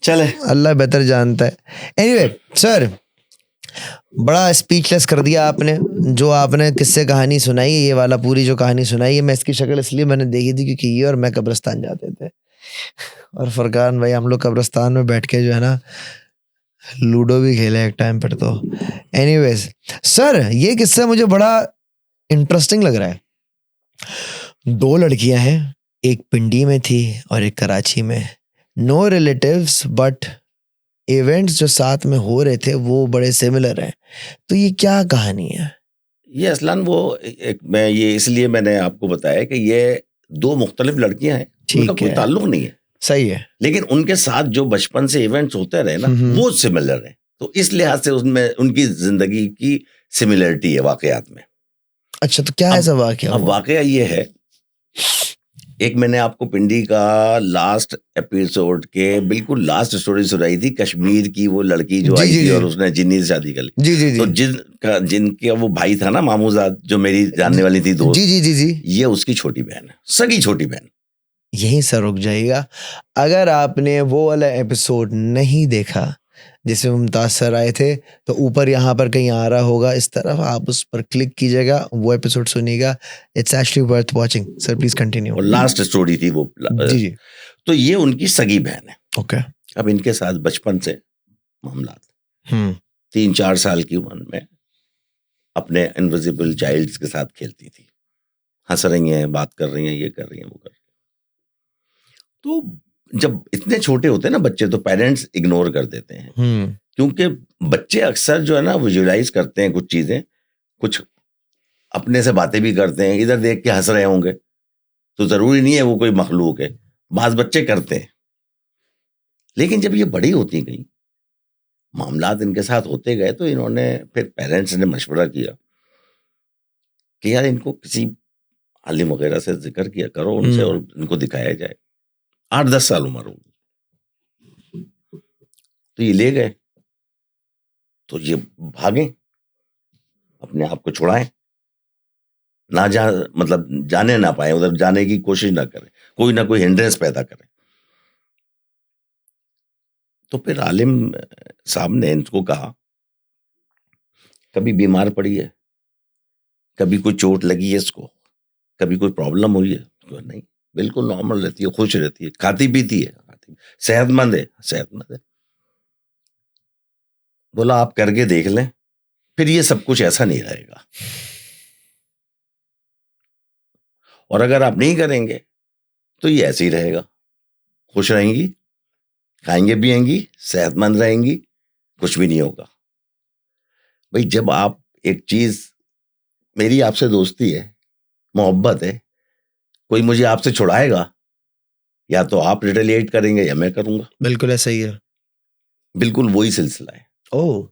Speaker 2: चले,
Speaker 1: अल्लाह बेहतर जानता है। एनीवे सर, बड़ा स्पीचलेस कर दिया आपने, जो आपने किस्से कहानी सुनाई, ये वाला पूरी जो कहानी सुनाई है, मैं इसकी शक्ल इसलिए मैंने देखी थी क्योंकि ये और मैं कब्रिस्तान जाते थे, और फरकान भाई हम लोग कब्रिस्तान में बैठ के जो है ना लूडो भी खेले एक टाइम पर। तो एनीवेज सर, ये किस्सा मुझे बड़ा इंटरेस्टिंग लग रहा है। 2 लड़कियां हैं, एक पिंडी में थी और एक कराची में, नो रिलेटिव्स, बट इवेंट्स जो साथ में हो रहे थे वो बड़े सिमिलर हैं। तो ये क्या कहानी है?
Speaker 2: ये असलन मैं ये इसलिए मैंने आपको बताया कि ये 2 मुख्तलिफ लड़कियां हैं, उनका कोई ताल्लुक नहीं है,
Speaker 1: सही है,
Speaker 2: लेकिन उनके साथ जो बचपन से इवेंट्स होते रहे ना, वो सिमिलर है। तो इस लिहाज से उसमें उनकी जिंदगी की सिमिलरिटी है वाकयात में।
Speaker 1: अच्छा, तो क्या
Speaker 2: अब-
Speaker 1: ऐसा वाकया
Speaker 2: अब
Speaker 1: हुआ?
Speaker 2: वाकया ये है, एक मैंने आपको पिंडी का लास्ट एपिसोड के बिल्कुल लास्ट स्टोरी सुनाई थी, कश्मीर की वो लड़की जो
Speaker 1: जी,
Speaker 2: आई
Speaker 1: जी,
Speaker 2: थी
Speaker 1: जी।
Speaker 2: और उसने जिन्नी से शादी कर ली।
Speaker 1: जी, जी, जी।
Speaker 2: तो जिनका वो भाई था ना, मामूजाद, जो मेरी जानने वाली थी दोस्त,
Speaker 1: जी, जी, जी, जी।
Speaker 2: ये उसकी छोटी बहन है, सगी छोटी बहन।
Speaker 1: यहीं से रुक जाइएगा। अगर आपने वो वाला एपिसोड नहीं देखा जिसमें मुमताज सर आए थे, तो ऊपर यहाँ पर कहीं आ रहा होगा इस तरफ, आप उस पर क्लिक कीजिएगा, वो एपिसोड सुनिएगा। It's actually worth watching. Sir please continue.
Speaker 2: और लास्ट स्टोरी थी वो।
Speaker 1: जी, जी।
Speaker 2: तो ये उनकी सगी बहन है।
Speaker 1: ओके।
Speaker 2: अब इनके साथ बचपन से मामला,
Speaker 1: हम्म।
Speaker 2: 3-4 साल की उम्र में अपने इनविजिबल चाइल्ड्स के साथ खेलती थी, हंस रही हैं, बात कर रही हैं, ये कर रही हैं, वो कर रही हैं। तो जब इतने छोटे होते हैं ना बच्चे, तो पेरेंट्स इग्नोर कर देते हैं, क्योंकि बच्चे अक्सर जो है ना विजुअलाइज करते हैं कुछ चीजें, कुछ अपने से बातें भी करते हैं, इधर देख के हंस रहे होंगे, तो जरूरी नहीं है वो कोई मखलूक है, बाज बच्चे करते हैं। लेकिन जब ये बड़ी होती गई, मामलात इनके साथ होते गए, तो इन्होंने फिर पेरेंट्स ने मशवरा किया कि यार इनको किसी आलिम वगैरह से जिक्र किया करो उनसे, और इनको दिखाया जाए। 8-10 साल उम्र होगी, तो ये ले गए, तो ये भागे, अपने आप को छुड़ाएं, ना जा मतलब जाने ना पाए, उधर जाने की कोशिश ना करें, कोई ना कोई हिंड्रेंस पैदा करें। तो फिर आलिम साहब ने इनको कहा, कभी बीमार पड़ी है, कभी कोई चोट लगी है इसको, कभी कोई प्रॉब्लम हुई है? तो नहीं, बिल्कुल नॉर्मल रहती है, खुश रहती है, खाती पीती है, सेहतमंद है, सेहतमंद है। बोला आप करके देख लें, फिर ये सब कुछ ऐसा नहीं रहेगा, और अगर आप नहीं करेंगे तो ये ऐसे ही रहेगा, खुश रहेंगी, खाएंगे पिएंगी, सेहतमंद रहेंगी, कुछ भी नहीं होगा। भाई जब आप एक चीज, मेरी आपसे दोस्ती है, मोहब्बत है, कोई मुझे आपसे छुड़ाएगा, या तो आप रिटेलिएट करेंगे या मैं करूंगा।
Speaker 1: बिल्कुल ऐसा ही है।
Speaker 2: बिल्कुल वही सिलसिला है।
Speaker 1: ओह।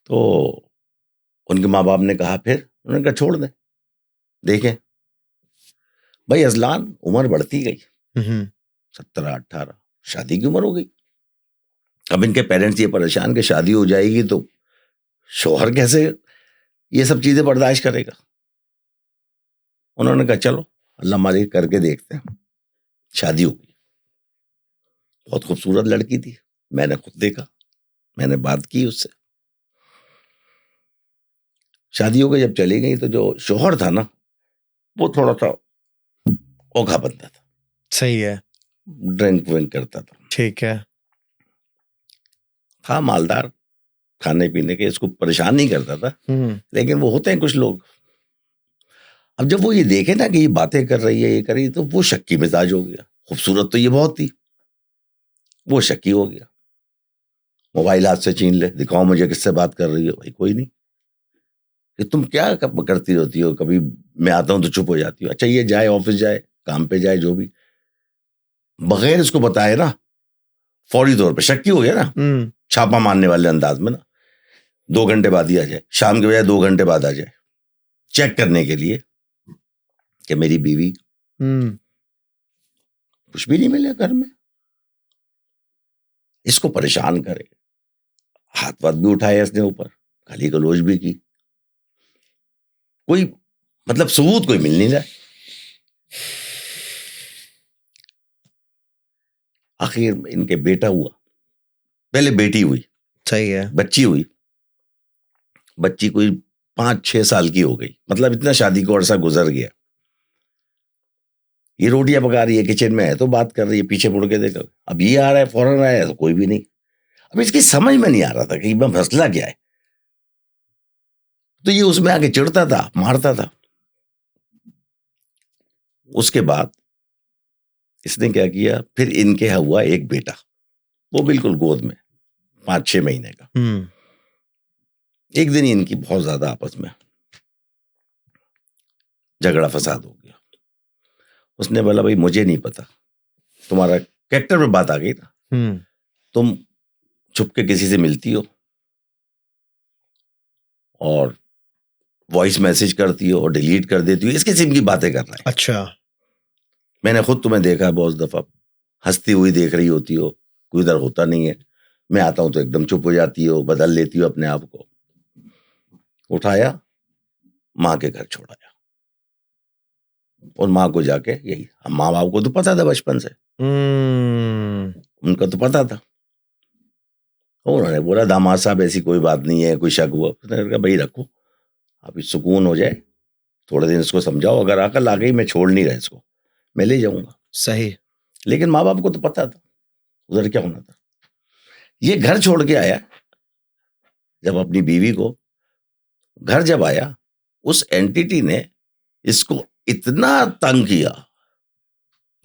Speaker 2: तो उनके माँ बाप ने कहा, फिर उन्होंने कहा छोड़ दे, देखें। भाई अजलान उम्र बढ़ती गई, 17-18, शादी की उम्र हो गई। अब इनके पेरेंट्स ये परेशान कि शादी हो जाएगी तो शौहर कैसे ये सब चीजें बर्दाश्त करेगा। उन्होंने कहा चलो अल्लाह मालिक करके देखते हैं। शादी हो गई, बहुत खूबसूरत लड़की थी, मैंने खुद देखा, मैंने बात की उससे। शादी हो गई, जब चली गई तो जो शौहर था ना, वो थोड़ा सा ओखा बंदा था,
Speaker 1: सही है।
Speaker 2: ड्रिंक विंक करता था,
Speaker 1: ठीक है।
Speaker 2: था मालदार, खाने पीने के, इसको परेशान नहीं करता था। लेकिन वो होते हैं कुछ लोग, अब जब वो ये देखे ना कि ये बातें कर रही है, ये कर रही है, तो वो शक्की मिजाज हो गया। खूबसूरत तो ये बहुत थी, वो शक्की हो गया। मोबाइल हाथ से छीन ले, दिखाओ मुझे किससे बात कर रही हो। भाई कोई नहीं, कि तुम क्या करती रहती हो, कभी मैं आता हूं तो चुप हो जाती हो। अच्छा ये जाए ऑफिस जाए, काम पे जाए, जो भी, बगैर इसको बताए ना, फौरी तौर पे शक्की हो गया ना, छापा मारने वाले अंदाज में ना, 2 घंटे बाद ही आ जाए, शाम के बजाय 2 घंटे बाद आ जाए, चेक करने के लिए कि मेरी बीवी, कुछ भी नहीं मिले घर में, इसको परेशान करे। हाथ वाथ भी उठाए इसने ऊपर, गाली गलौज भी की, कोई मतलब सबूत कोई मिल नहीं रहा। आखिर इनके बेटा हुआ, पहले बेटी हुई,
Speaker 1: सही है।
Speaker 2: बच्ची हुई, बच्ची कोई 5-6 साल की हो गई, मतलब इतना शादी को अरसा गुजर गया। ये रोटियां पका रही है, किचन में है तो बात कर रही है, पीछे मुड़ के देखो, अब ये आ रहा है, फौरन आया है, तो कोई भी नहीं। अब इसकी समझ में नहीं आ रहा था कि मसला क्या है, तो ये उसमें आके चिढ़ता था, मारता था। उसके बाद इसने क्या किया, फिर इनके यहाँ हुआ एक बेटा, वो बिल्कुल गोद में, 5-6 महीने का। एक दिन इनकी बहुत ज्यादा आपस में झगड़ा फसाद हो गया। उसने बोला भाई मुझे नहीं पता, तुम्हारा कैरेक्टर में बात आ गई ना, तुम छुप के किसी से मिलती हो और वॉइस मैसेज करती हो और डिलीट कर देती हो, इस किस्म की बातें कर रहा है।
Speaker 1: अच्छा,
Speaker 2: मैंने खुद तुम्हें देखा है बहुत दफा, हंसती हुई देख रही होती हो, कोई इधर होता नहीं है, मैं आता हूं तो एकदम चुप हो जाती हो, बदल लेती हो अपने आप को। उठाया, माँ के घर छोड़ाया, और माँ को जाके यही, माँ बाप को तो पता था बचपन से, उनका तो पता था। उन्होंने बोला दामाद साहब ऐसी कोई बात नहीं है, कोई शक हुआ, उसने कहा भाई रखो, अभी सुकून हो जाए, थोड़े दिन इसको समझाओ, अगर अकल आ गई मैं छोड़ नहीं रहा इसको, मैं ले जाऊंगा।
Speaker 1: सही।
Speaker 2: लेकिन माँ बाप को तो पता था उधर क्या होना था। ये घर छोड़ के आया, जब अपनी बीवी को, घर जब आया, उस एंटिटी ने इसको इतना तंग किया,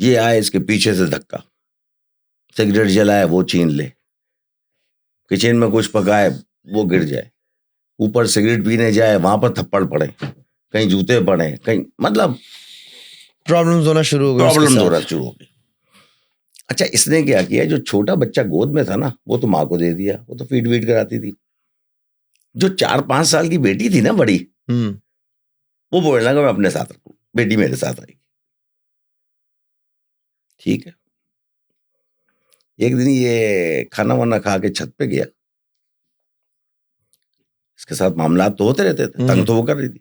Speaker 2: ये आए इसके पीछे से धक्का, सिगरेट जलाए वो छीन ले, किचन में कुछ पकाए वो गिर जाए, ऊपर सिगरेट पीने जाए वहां पर थप्पड़ पड़े, कहीं जूते पड़े, कहीं, मतलब
Speaker 1: प्रॉब्लम्स होना शुरू हो गए,
Speaker 2: प्रॉब्लम होना शुरू हो गई। अच्छा, इसने क्या किया, जो छोटा बच्चा गोद में था ना, वो तो माँ को दे दिया, वो तो फीड वीड कराती थी। जो 4-5 साल की बेटी थी ना बड़ी, वो बोलने लगा मैं अपने साथ रखूं, बेटी मेरे साथ आएगी। ठीक है, एक दिन ये खाना वाना खा के छत पे गया, इसके साथ मामला तो होते रहते थे, तंग तो वो कर रही थी,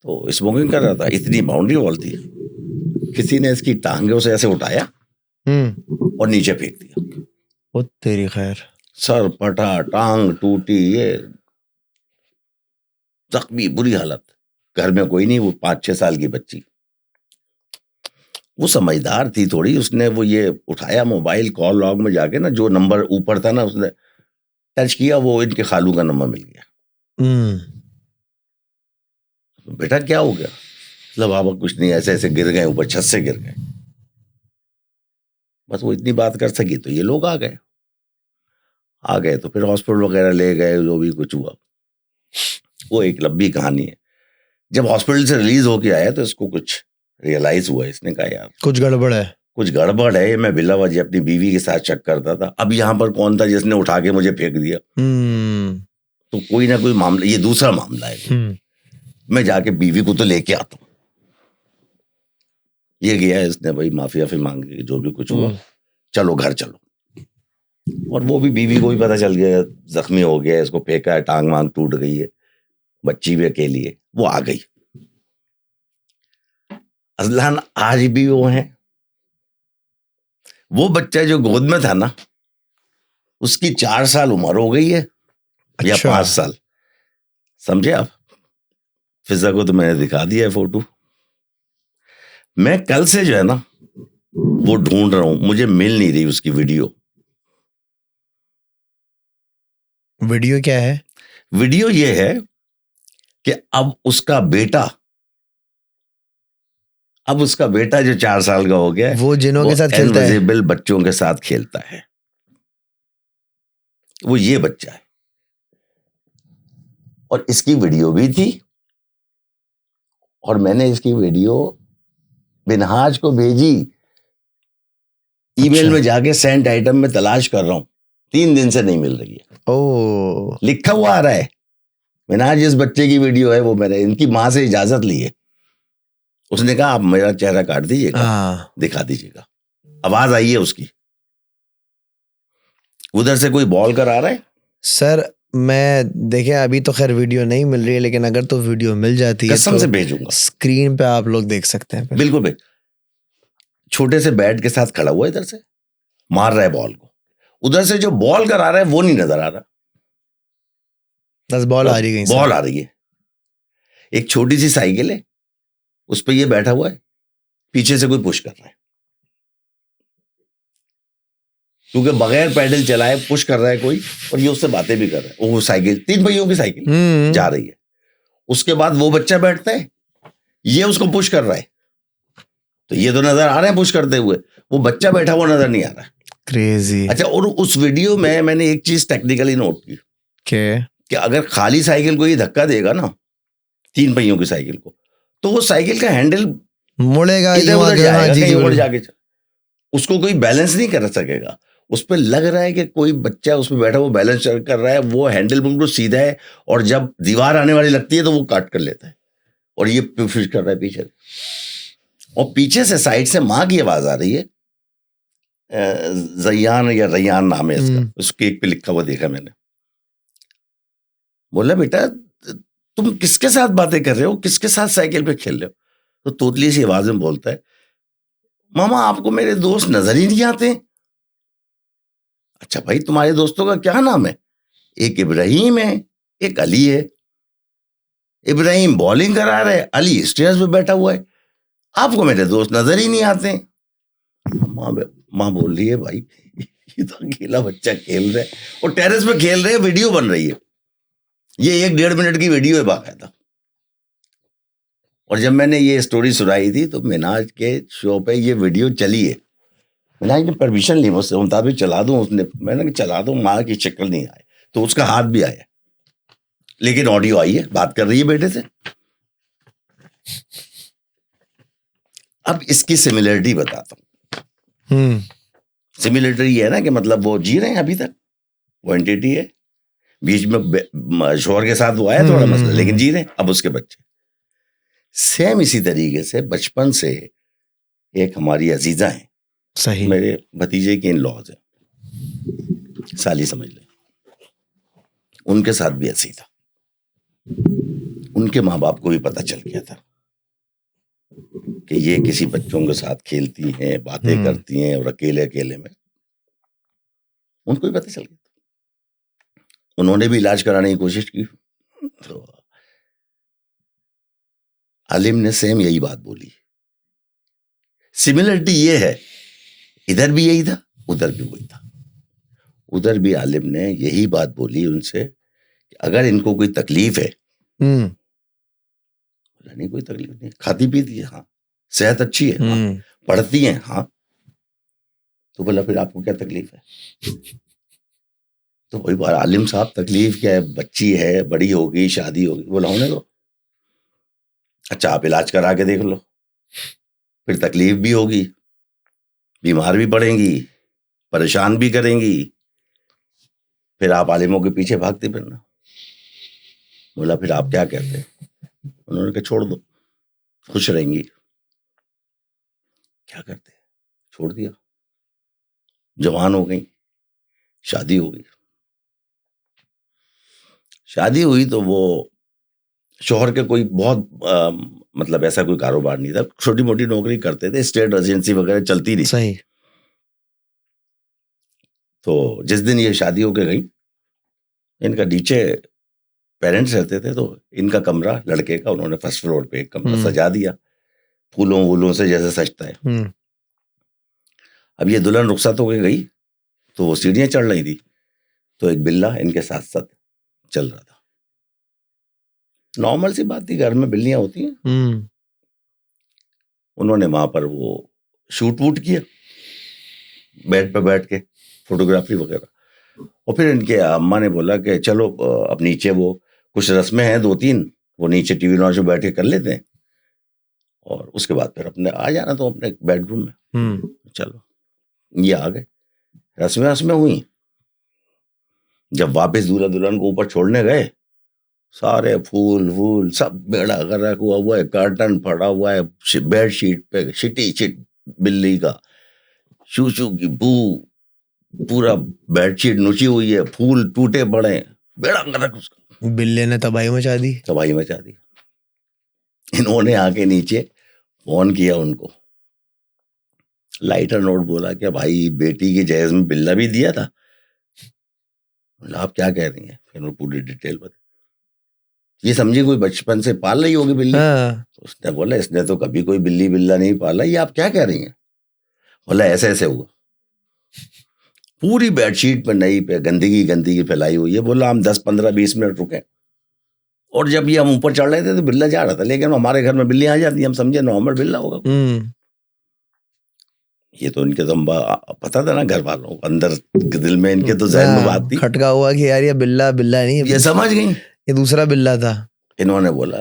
Speaker 2: तो स्मोकिंग कर रहा था, इतनी बाउंड्री वॉल थी, किसी ने इसकी टांगे से ऐसे उठाया और नीचे फेंक दिया।
Speaker 1: ओ तेरी खैर,
Speaker 2: सर फटा, टांग टूटी, ये जख्मी, बुरी हालत। घर में कोई नहीं, वो 5-6 साल की बच्ची, वो समझदार थी थोड़ी, उसने वो ये उठाया मोबाइल, कॉल लॉग में जाके ना जो नंबर ऊपर था ना, उसने टच किया, वो इनके खालू का नंबर मिल गया। बेटा क्या हो गया, मतलब बाबा कुछ नहीं, ऐसे ऐसे गिर गए, ऊपर छत से गिर गए, बस वो इतनी बात कर सकी। तो ये लोग आ गए तो फिर हॉस्पिटल वगैरह ले गए, जो भी कुछ हुआ वो एक लंबी कहानी है। जब हॉस्पिटल से रिलीज होके आया तो इसको कुछ रियलाइज हुआ, इसने कहा यार कुछ गड़बड़ है, मैं बिला वजह अपनी बीवी के साथ शक करता था, अब यहाँ पर कौन था जिसने उठा के मुझे फेंक दिया, तो कोई ना कोई मामला, ये दूसरा मामला है, मैं जाके बीवी को तो लेके आता हूँ। ये गया, इसने भाई माफिया फिर मांग के जो भी कुछ हुआ, चलो घर चलो, और वो भी बीवी को भी पता चल गया, जख्मी हो गया, इसको फेंका है, टांग वांग टूट गई है, बच्ची भी अकेली है, वो आ गई। अजलान आज भी वो है, वो बच्चा जो गोद में था ना, उसकी 4 साल उम्र हो गई है, या 5 साल, समझे आप। फिजा को तो मैंने दिखा दिया है फोटो। मैं कल से जो है ना वो ढूंढ रहा हूं, मुझे मिल नहीं रही उसकी वीडियो।
Speaker 1: वीडियो क्या है?
Speaker 2: वीडियो ये है कि अब उसका बेटा जो 4 साल का हो गया,
Speaker 1: वो जिनों के साथ खेलता है,
Speaker 2: इनविजिबल बच्चों के साथ खेलता है, वो ये बच्चा है। और इसकी वीडियो भी थी, और मैंने इसकी वीडियो बिनहाज को भेजी, ईमेल में जाके सेंट आइटम में तलाश कर रहा हूं, 3 दिन से नहीं मिल रही है।
Speaker 1: ओ, लिखा
Speaker 2: हुआ आ रहा है बिनहाज जिस बच्चे की वीडियो है वो मैंने इनकी माँ से इजाजत ली है, उसने कहा आप मेरा चेहरा काट दीजिएगा, दिखा दीजिएगा, आवाज आई है उसकी। उधर से कोई बॉल कर आ रहा है सर।
Speaker 1: मैं देखे अभी तो खैर वीडियो नहीं मिल रही है, लेकिन अगर तो वीडियो मिल जाती है
Speaker 2: कसम
Speaker 1: तो
Speaker 2: से भेजूंगा,
Speaker 1: स्क्रीन पे आप लोग देख सकते हैं।
Speaker 2: बिल्कुल भाई, छोटे से बैट के साथ खड़ा हुआ, इधर से मार रहा है बॉल को, उधर से जो बॉल करा रहा है वो नहीं नजर आ रहा,
Speaker 1: बस बॉल आ रही है,
Speaker 2: बॉल आ रही है। एक छोटी सी साइकिल है, उस पर ये बैठा हुआ है, पीछे से कोई पुश कर रहा है, क्योंकि बगैर पैडल चलाए पुश कर रहा है कोई, और ये उससे बातें भी कर रहा है। वो साइकिल 3 पहियों की साइकिल जा रही है, उसके बाद वो बच्चा बैठता है, ये उसको पुश कर रहा है, तो ये तो नजर आ रहे हैं पुश करते हुए, वो बच्चा बैठा हुआ नजर नहीं आ रहा है।
Speaker 1: क्रेजी।
Speaker 2: अच्छा, और उस वीडियो में मैंने एक चीज टेक्निकली नोट की कि अगर खाली साइकिल को ये धक्का देगा ना, 3 पहियों की साइकिल को, तो वो साइकिल का हैंडल मुड़ेगा, इधर उधर जाएगा, कहीं ऊपर जाके उसको कोई बैलेंस नहीं कर सकेगा। उस पर लग रहा है कि कोई बच्चा उसमें बैठा वो बैलेंस कर रहा है, वो हैंडल बिल्कुल सीधा है, और जब दीवार आने वाली लगती है तो वो काट कर लेता है, और ये फिर कर रहा है पीछे, और पीछे से साइड से माँ की आवाज आ रही है, जयान या रैयान नाम है इसका, उस केक पे लिखा हुआ देखा मैंने। बोला बेटा तुम किसके साथ बातें कर रहे हो, किसके साथ साइकिल पे खेल रहे हो? तो तोतली सी आवाज में बोलता है, मामा आपको मेरे दोस्त नजर ही नहीं आते। अच्छा भाई तुम्हारे दोस्तों का क्या नाम है? एक इब्राहिम है, एक अली है। इब्राहिम बॉलिंग करा रहा है, अली स्टेज पे बैठा हुआ है, आपको मेरे दोस्त नजर ही नहीं आते। माँ बोल रही है भाई ये तो अकेला बच्चा खेल रहा है, और टेरेस पे खेल रहे हैं, वीडियो बन रही है, ये 1-1.5 मिनट की वीडियो है बाकायदा। और जब मैंने ये स्टोरी सुनाई थी तो मिनाज के शो पे ये वीडियो चली है, मिनाज ने परमिशन ली मुझसे, मुताबिक चला दूं, उसने, मैंने कहा चला दूं, माँ की शक्ल नहीं आई तो उसका हाथ भी आया, लेकिन ऑडियो आई है, बात कर रही है बेटे से। अब इसकी सिमिलरिटी बताता हूँ। सिमिलरिटी है ना कि मतलब वो जी रहे हैं अभी तक, वो एंटिटी है, बीच में शोहर के साथ वो आया थोड़ा मसला, लेकिन जी रहे हैं अब उसके बच्चे। सेम इसी तरीके से बचपन से एक हमारी अजीजा है,
Speaker 1: सही,
Speaker 2: मेरे भतीजे के इन लॉज है, साली समझ ले, उनके साथ भी ऐसी था। उनके माँ बाप को भी पता चल गया था कि ये किसी बच्चों के साथ खेलती हैं, बातें करती हैं, और अकेले अकेले में उनको भी पता चल गया। उन्होंने भी इलाज कराने की कोशिश की, तो आलिम ने सेम यही बात बोली। सिमिलरिटी ये है, इधर भी यही था, उधर भी वही था। उधर भी आलिम ने यही बात बोली उनसे कि अगर इनको कोई तकलीफ है, बोला नहीं कोई तकलीफ नहीं, खाती पीती है, हाँ, सेहत अच्छी है, हाँ, पढ़ती हैं, हाँ, तो बोला फिर आपको क्या तकलीफ है? तो वही बात, आलिम साहब तकलीफ क्या है, बच्ची है, बड़ी होगी, शादी होगी। बोला होने दो, अच्छा आप इलाज करा के देख लो, फिर तकलीफ भी होगी, बीमार भी पड़ेंगी, परेशान भी करेंगी, फिर आप आलिमों के पीछे भागते फिरना। बोला फिर आप क्या कहते हैं? उन्होंने कहा छोड़ दो, खुश रहेंगी। क्या करते, छोड़ दिया, जवान हो गई, शादी हो गई। शादी हुई तो वो शोहर के कोई बहुत मतलब ऐसा कोई कारोबार नहीं था, छोटी मोटी नौकरी करते थे, स्टेट एजेंसी वगैरह चलती नहीं।
Speaker 1: सही।
Speaker 2: तो जिस दिन ये शादी होके गई, इनका नीचे पेरेंट्स रहते थे, तो इनका कमरा लड़के का उन्होंने फर्स्ट फ्लोर पे एक कमरा सजा दिया, फूलों वूलों से जैसे सजता है। अब ये दुल्हन रुखसत होके गई तो वो सीढ़ियां चढ़ रही थी, तो एक बिल्ला इनके साथ साथ चल रहा था। नॉर्मल सी बात थी, घर में बिल्लियां होती हैं। उन्होंने वहां पर वो शूट वूट किया, बेड पे बैठ के फोटोग्राफी वगैरह, और फिर इनके अम्मा ने बोला कि चलो अब नीचे वो कुछ रस्में हैं 2-3, वो नीचे टीवी लॉन्च में बैठ के कर लेते हैं, और उसके बाद फिर अपने आ जाना तो अपने बेडरूम में। चलो ये आ गए, रस्में हुई। जब वापस दूल्हा दुल्हन को ऊपर छोड़ने गए, सारे फूल सब बेड़ा गर्क हुआ है, कर्टन पड़ा हुआ है, बेडशीट पे शिट बिल्ली का शू की बू, पूरा बेडशीट नुची हुई है, फूल टूटे पड़े, बेड़ा गर्क उसका।
Speaker 1: बिल्ले ने तबाही मचा दी।
Speaker 2: इन्होंने आके नीचे फोन किया उनको, लाइटर नोट बोला कि भाई बेटी की जहेज में बिल्ला भी दिया था। आप क्या कह रही हैं? फिर वो पूरी डिटेल बता। ये समझी कोई बचपन से पाल रही होगी बिल्ली। तो उसने बोला इसने तो कभी कोई बिल्ली बिल्ला नहीं पाला, ये आप क्या कह रही हैं? बोला ऐसे ऐसे हुआ, पूरी बेडशीट पे नई पे गंदगी फैलाई हुई है। बोला हम 10-15-20 मिनट रुके, और जब ये हम ऊपर चढ़ रहे थे तो बिल्ला जा रहा था, लेकिन हमारे घर में बिल्ली आ जाती, हम समझे नॉर्मल बिल्ला होगा। ये तो इनके तो पता था ना, घर वालों को अंदर दिल में इनके तो ज़हन में बात थी,
Speaker 1: खटका हुआ कि यार ये बिल्ला नहीं,
Speaker 2: ये समझ गई
Speaker 1: ये दूसरा बिल्ला था।
Speaker 2: इन्होंने बोला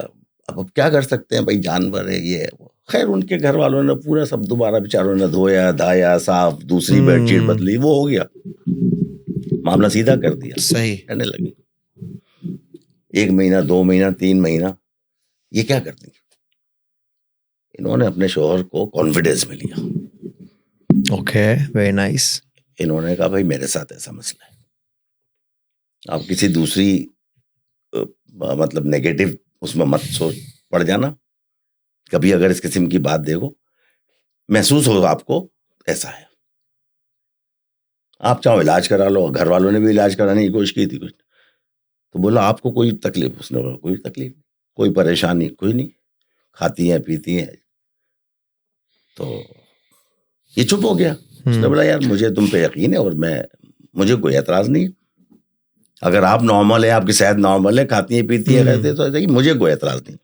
Speaker 2: अब क्या कर सकते हैं भाई, जानवर है, ये है वो। खैर उनके घर वालों ने पूरा सब दोबारा बेचारों ने धोया धाया, साफ, दूसरी बेडशीट बदली, वो हो गया, मामला सीधा कर दिया।
Speaker 1: सही।
Speaker 2: कहने लगी 1 महीना 2 महीना 3 महीना, ये क्या कर दी, इन्होंने अपने शौहर को कॉन्फिडेंस में लिया।
Speaker 1: Okay, very nice.
Speaker 2: इन्होंने कहा भाई मेरे साथ ऐसा मसला है, आप किसी दूसरी मतलब नेगेटिव उसमें मत सोच पड़ जाना, कभी अगर इस किस्म की बात देखो, महसूस हो आपको ऐसा है, आप चाहो इलाज करा लो। घर वालों ने भी इलाज कराने की कोशिश की थी कुछ, तो बोला आपको कोई तकलीफ, उसने बोला कोई तकलीफ, कोई परेशानी कोई नहीं, खाती हैं पीती हैं। तो ये चुप हो गया। उसने बोला यार मुझे तुम पे यकीन है और मुझे कोई एतराज नहीं है, अगर आप नॉर्मल है, आपकी सेहत नॉर्मल है, खाती हैं पीती हैं रहते, तो ऐसा ही मुझे कोई एतराज नहीं।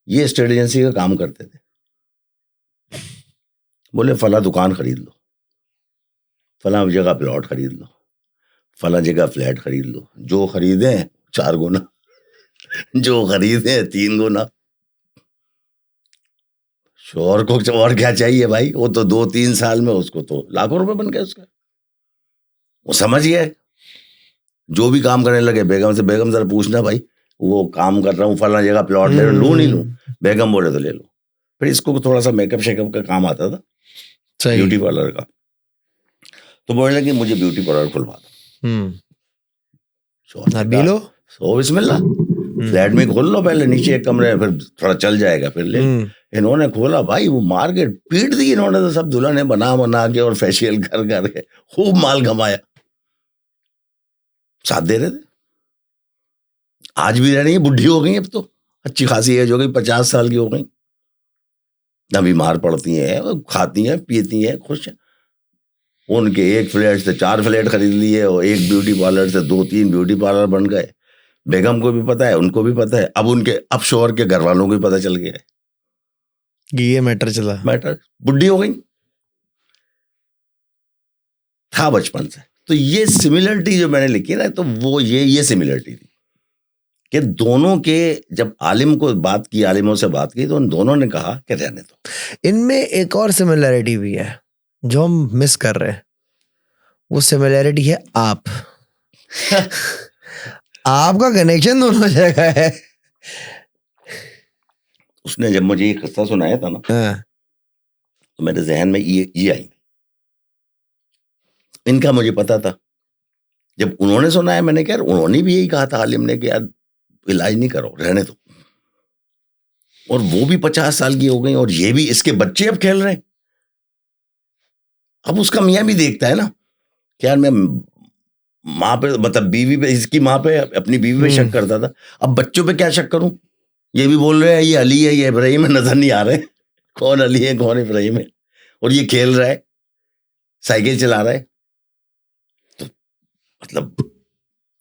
Speaker 2: ये स्टेट एजेंसी का काम करते थे। बोले फला दुकान खरीद लो, फला जगह प्लॉट खरीद लो, फला जगह फ्लैट खरीद लो, जो खरीदे 4 गुना, जो खरीदे 3 गुना। शोहर को और क्या चाहिए भाई, वो तो 2-3 साल में उसको तो लाखों रुपए बन गए उसका। वो समझ गया, जो भी काम करने लगे बेगम से, बेगम जरा पूछना भाई वो काम कर रहा हूँ, फला जगह प्लॉट ले लूँ नहीं लूँ, बेगम बोले तो ले लो। फिर इसको थोड़ा सा मेकअप शेकअप का काम आता था, ब्यूटी पार्लर का, तो बोलने लगे मुझे ब्यूटी पार्लर खुलवा दो। बिस्मिल्लाह, फ्लैट में खोल लो पहले, नीचे एक कमरे, फिर थोड़ा चल जाएगा फिर ले। इन्होंने खोला भाई, वो मार्केट पीट दी इन्होंने तो, सब दुल्हने बना के और फेशियल कर के खूब माल कमाया, साथ दे रहे थे। आज भी रह रही है, बुढ़ी हो गई अब तो, अच्छी खासी एज हो गई, 50 साल की हो गई, ना बीमार पड़ती हैं, खाती हैं पीती हैं, खुश हैं। उनके एक फ्लैट से 4 फ्लैट खरीद लिए और एक ब्यूटी पार्लर से 2-3 ब्यूटी पार्लर बन गए। बेगम को भी पता है, उनको भी पता है, अब शोहर के घर वालों को भी पता चल गया है
Speaker 1: कि ये मैटर,
Speaker 2: बुढ़ी हो गई था बचपन से। तो ये सिमिलरिटी जो मैंने लिखी ना, तो वो ये सिमिलरिटी थी कि दोनों के, जब आलिमों से बात की तो उन दोनों ने कहा कि रहने दो।
Speaker 1: इनमें एक और सिमिलरिटी भी है जो हम मिस कर रहे हैं, वो सिमिलरिटी है आपका कनेक्शन दोनों जगह है।
Speaker 2: उसने जब मुझे ये किस्सा सुनाया था ना, तो मेरे जहन में ये आई, इनका मुझे पता था। जब उन्होंने सुनाया मैंने कहा उन्होंने भी यही कहा था आलिम ने कि यार इलाज नहीं करो, रहने दो। और वो भी 50 साल की हो गई और ये भी, इसके बच्चे अब खेल रहे हैं। अब उसका मियाँ भी देखता है ना कि यार मैं माँ पे, मतलब बीवी पे, इसकी माँ पे, अपनी बीवी पे शक करता था, अब बच्चों पे क्या शक करूं। ये भी बोल रहे हैं ये अली है ये इब्राहिम है, नजर नहीं आ रहे कौन अली है कौन इब्राहिम है, और ये खेल रहा है, साइकिल चला रहा है। तो मतलब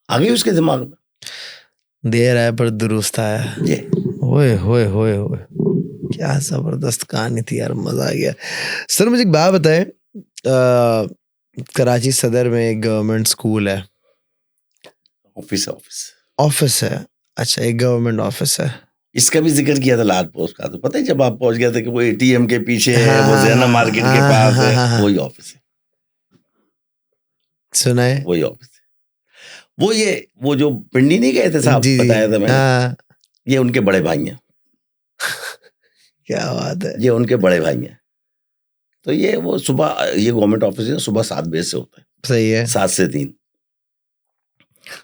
Speaker 2: आ गई उसके दिमाग में,
Speaker 1: देर है पर दुरुस्त आया। ओए होए होए होए, क्या जबरदस्त कहानी थी यार, मजा आ गया। सर मुझे एक बात बताएं, कराची सदर में एक गवर्नमेंट स्कूल है, ऑफिस है, अच्छा एक गवर्नमेंट ऑफिस है,
Speaker 2: इसका भी जिक्र किया था लाल पोस्ट का, तो पता है जब आप पहुंच गए थे कि वो एटीएम के पीछे है, वो ज़ैना मार्केट के पास है, वही ऑफिस है।
Speaker 1: सुना है,
Speaker 2: वही ऑफिस है। वो जो पिंडी नहीं गए थे साहब, बताया था मैंने, ये उनके बड़े भाई हैं।
Speaker 1: क्या बात है,
Speaker 2: ये उनके बड़े भाई हैं। तो ये वो सुबह, ये गवर्नमेंट ऑफिस है, सुबह 7 बजे से होता है।
Speaker 1: सही है,
Speaker 2: 7 से 3।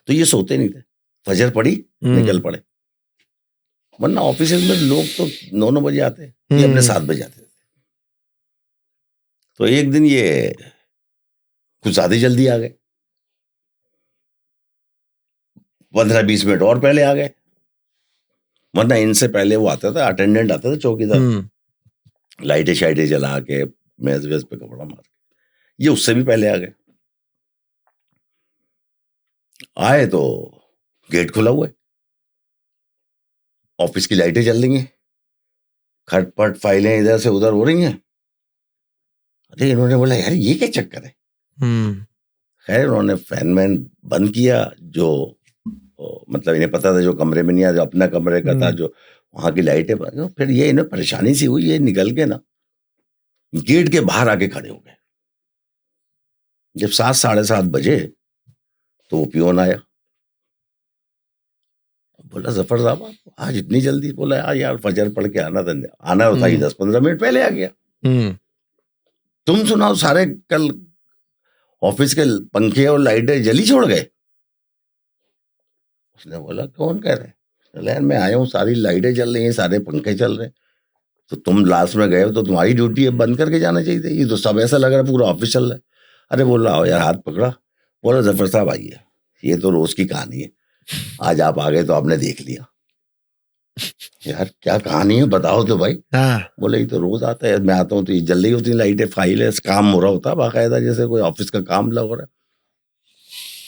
Speaker 2: तो ये सोते नहीं थे, फजर पड़ी निकल पड़े, वरना ऑफिस में लोग तो 9 बजे आते हैं, ये अपने 7 बजे आते थे। तो एक दिन ये कुछ ज्यादा जल्दी आ गए, 15-20 मिनट और पहले आ गए, वरना इनसे पहले वो आता था, अटेंडेंट आता था चौकीदार, लाइटें शाइटें जला के मेज वेज पे कपड़ा मार के, ये उससे भी पहले आ गए। आए तो गेट खुला हुआ है, ऑफिस की लाइटें जल रही हैं, खटपट फाइलें इधर से उधर हो रही हैं। अरे इन्होंने बोला यार ये क्या चक्कर है। खैर उन्होंने फैन मैन बंद किया, जो मतलब इन्हें पता था जो कमरे में नहीं आया, जो अपना कमरे का था, जो वहां की लाइटें, फिर ये इन्हें परेशानी सी हुई, ये निकल के ना गेट के बाहर आके खड़े हो गए। जब 7 साढ़े 7 बजे तो वो पियोन आया, बोला जफर साहब आप आज इतनी जल्दी? बोला यार फजर पढ़ के आना था ही 10-15 मिनट पहले आ गया। तुम सुनाओ, सारे कल ऑफिस के पंखे और लाइटें जली छोड़ गए? उसने बोला कौन कह रहे? यार मैं आया हूँ, सारी लाइटें जल रही हैं, सारे पंखे चल रहे हैं, तो तुम लास्ट में गए हो तो तुम्हारी ड्यूटी है, बंद करके जाना चाहिए था। ये तो सब ऐसा लग रहा है पूरा ऑफिस चल रहा है। अरे बोला आओ यार, हाथ पकड़ा, बोला जफर साहब आइए, ये तो रोज की कहानी है, आज आप आ गए तो आपने देख लिया। यार क्या कहानी है बताओ तो भाई। बोले ये तो रोज आता है, मैं आता हूँ तो ये जल रही होती लाइटें, फाइल है, काम हो रहा होता है बाकायदा, जैसे कोई ऑफिस का काम लग रहा है।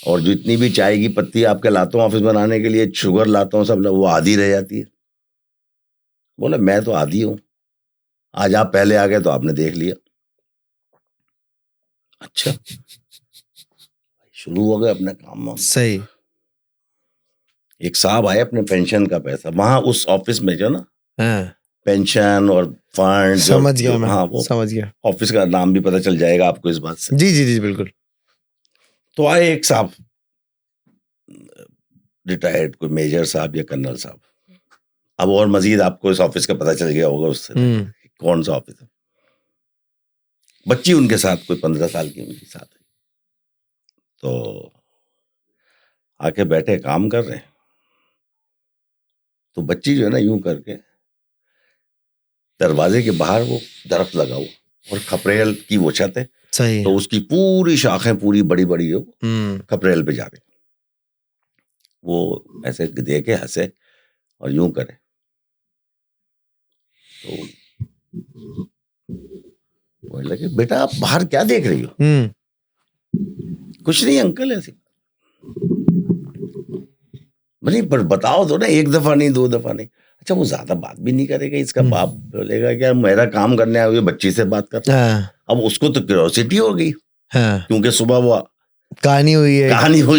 Speaker 2: और जितनी भी चाय की पत्ती आपके लाता हूँ ऑफिस बनाने के लिए, शुगर लाता हूँ, सब वो आधी रह जाती है। बोले मैं तो आधी हूँ, आज आप पहले आ गए तो आपने देख लिया। अच्छा, शुरू हो गए अपने काम में।
Speaker 1: सही।
Speaker 2: एक साहब आए अपने पेंशन का पैसा, वहां उस ऑफिस में जो ना पेंशन और फंड,
Speaker 1: समझ गया मैं।
Speaker 2: हाँ वो
Speaker 1: समझ गया।
Speaker 2: ऑफिस का नाम भी पता चल जाएगा आपको इस बात से।
Speaker 1: जी जी जी बिल्कुल।
Speaker 2: तो आए एक साहब, रिटायर्ड कोई मेजर साहब या कर्नल साहब। अब और मजीद आपको इस ऑफिस का पता चल गया होगा उससे कौन सा ऑफिस है। बच्ची उनके साथ, कोई 15 साल की उनके साथ है। तो आके बैठे काम कर रहे हैं, तो बच्ची जो है ना यूं करके दरवाजे के बाहर, वो दरख्त लगा हुआ और खपरेल की वो छत है,
Speaker 1: सही।
Speaker 2: तो उसकी पूरी शाखें पूरी बड़ी बड़ी हो खपरेल पे जा रही। वो ऐसे देखे हंसे और यूं करे, तो वो लगे बेटा आप बाहर क्या देख रही हो? कुछ नहीं अंकल, ऐसे। बोले पर बताओ तो ना, एक दफा नहीं 2 दफा नहीं। अच्छा वो ज्यादा बात भी नहीं करेगा, इसका बाप बोलेगा क्या मेरा काम करने आया, बच्ची से बात कर। अब उसको तो क्यूरियोसिटी हो गई, क्योंकि सुबह वो कहानी हुई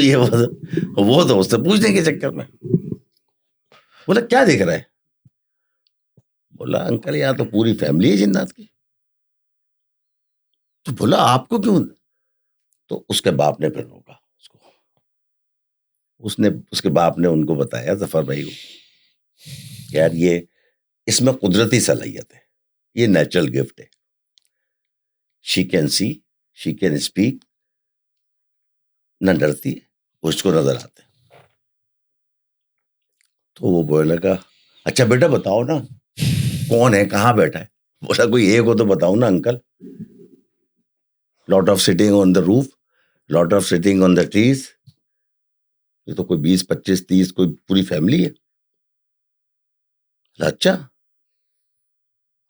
Speaker 2: है वो तो उससे पूछने के चक्कर में। बोला क्या देख रहा है? बोला अंकल यहाँ तो पूरी फैमिली है जिन्नात की। तो बोला आपको क्यों? तो उसके बाप ने फिर रोका उसको। उसके बाप ने उनको बताया जफर भाई को, यार ये इसमें कुदरती सलाहियत है, ये नेचुरल गिफ्ट है। She can see, she can speak, न डरती है, उसको नजर आते। तो वो बोलने लगा अच्छा बेटा बताओ ना कौन है, कहाँ बैठा है? बोला कोई एक हो तो बताओ ना uncle. Lot of sitting on the roof, lot of sitting on the trees. ये तो कोई 20, 25, 30 कोई पूरी फैमिली है। अच्छा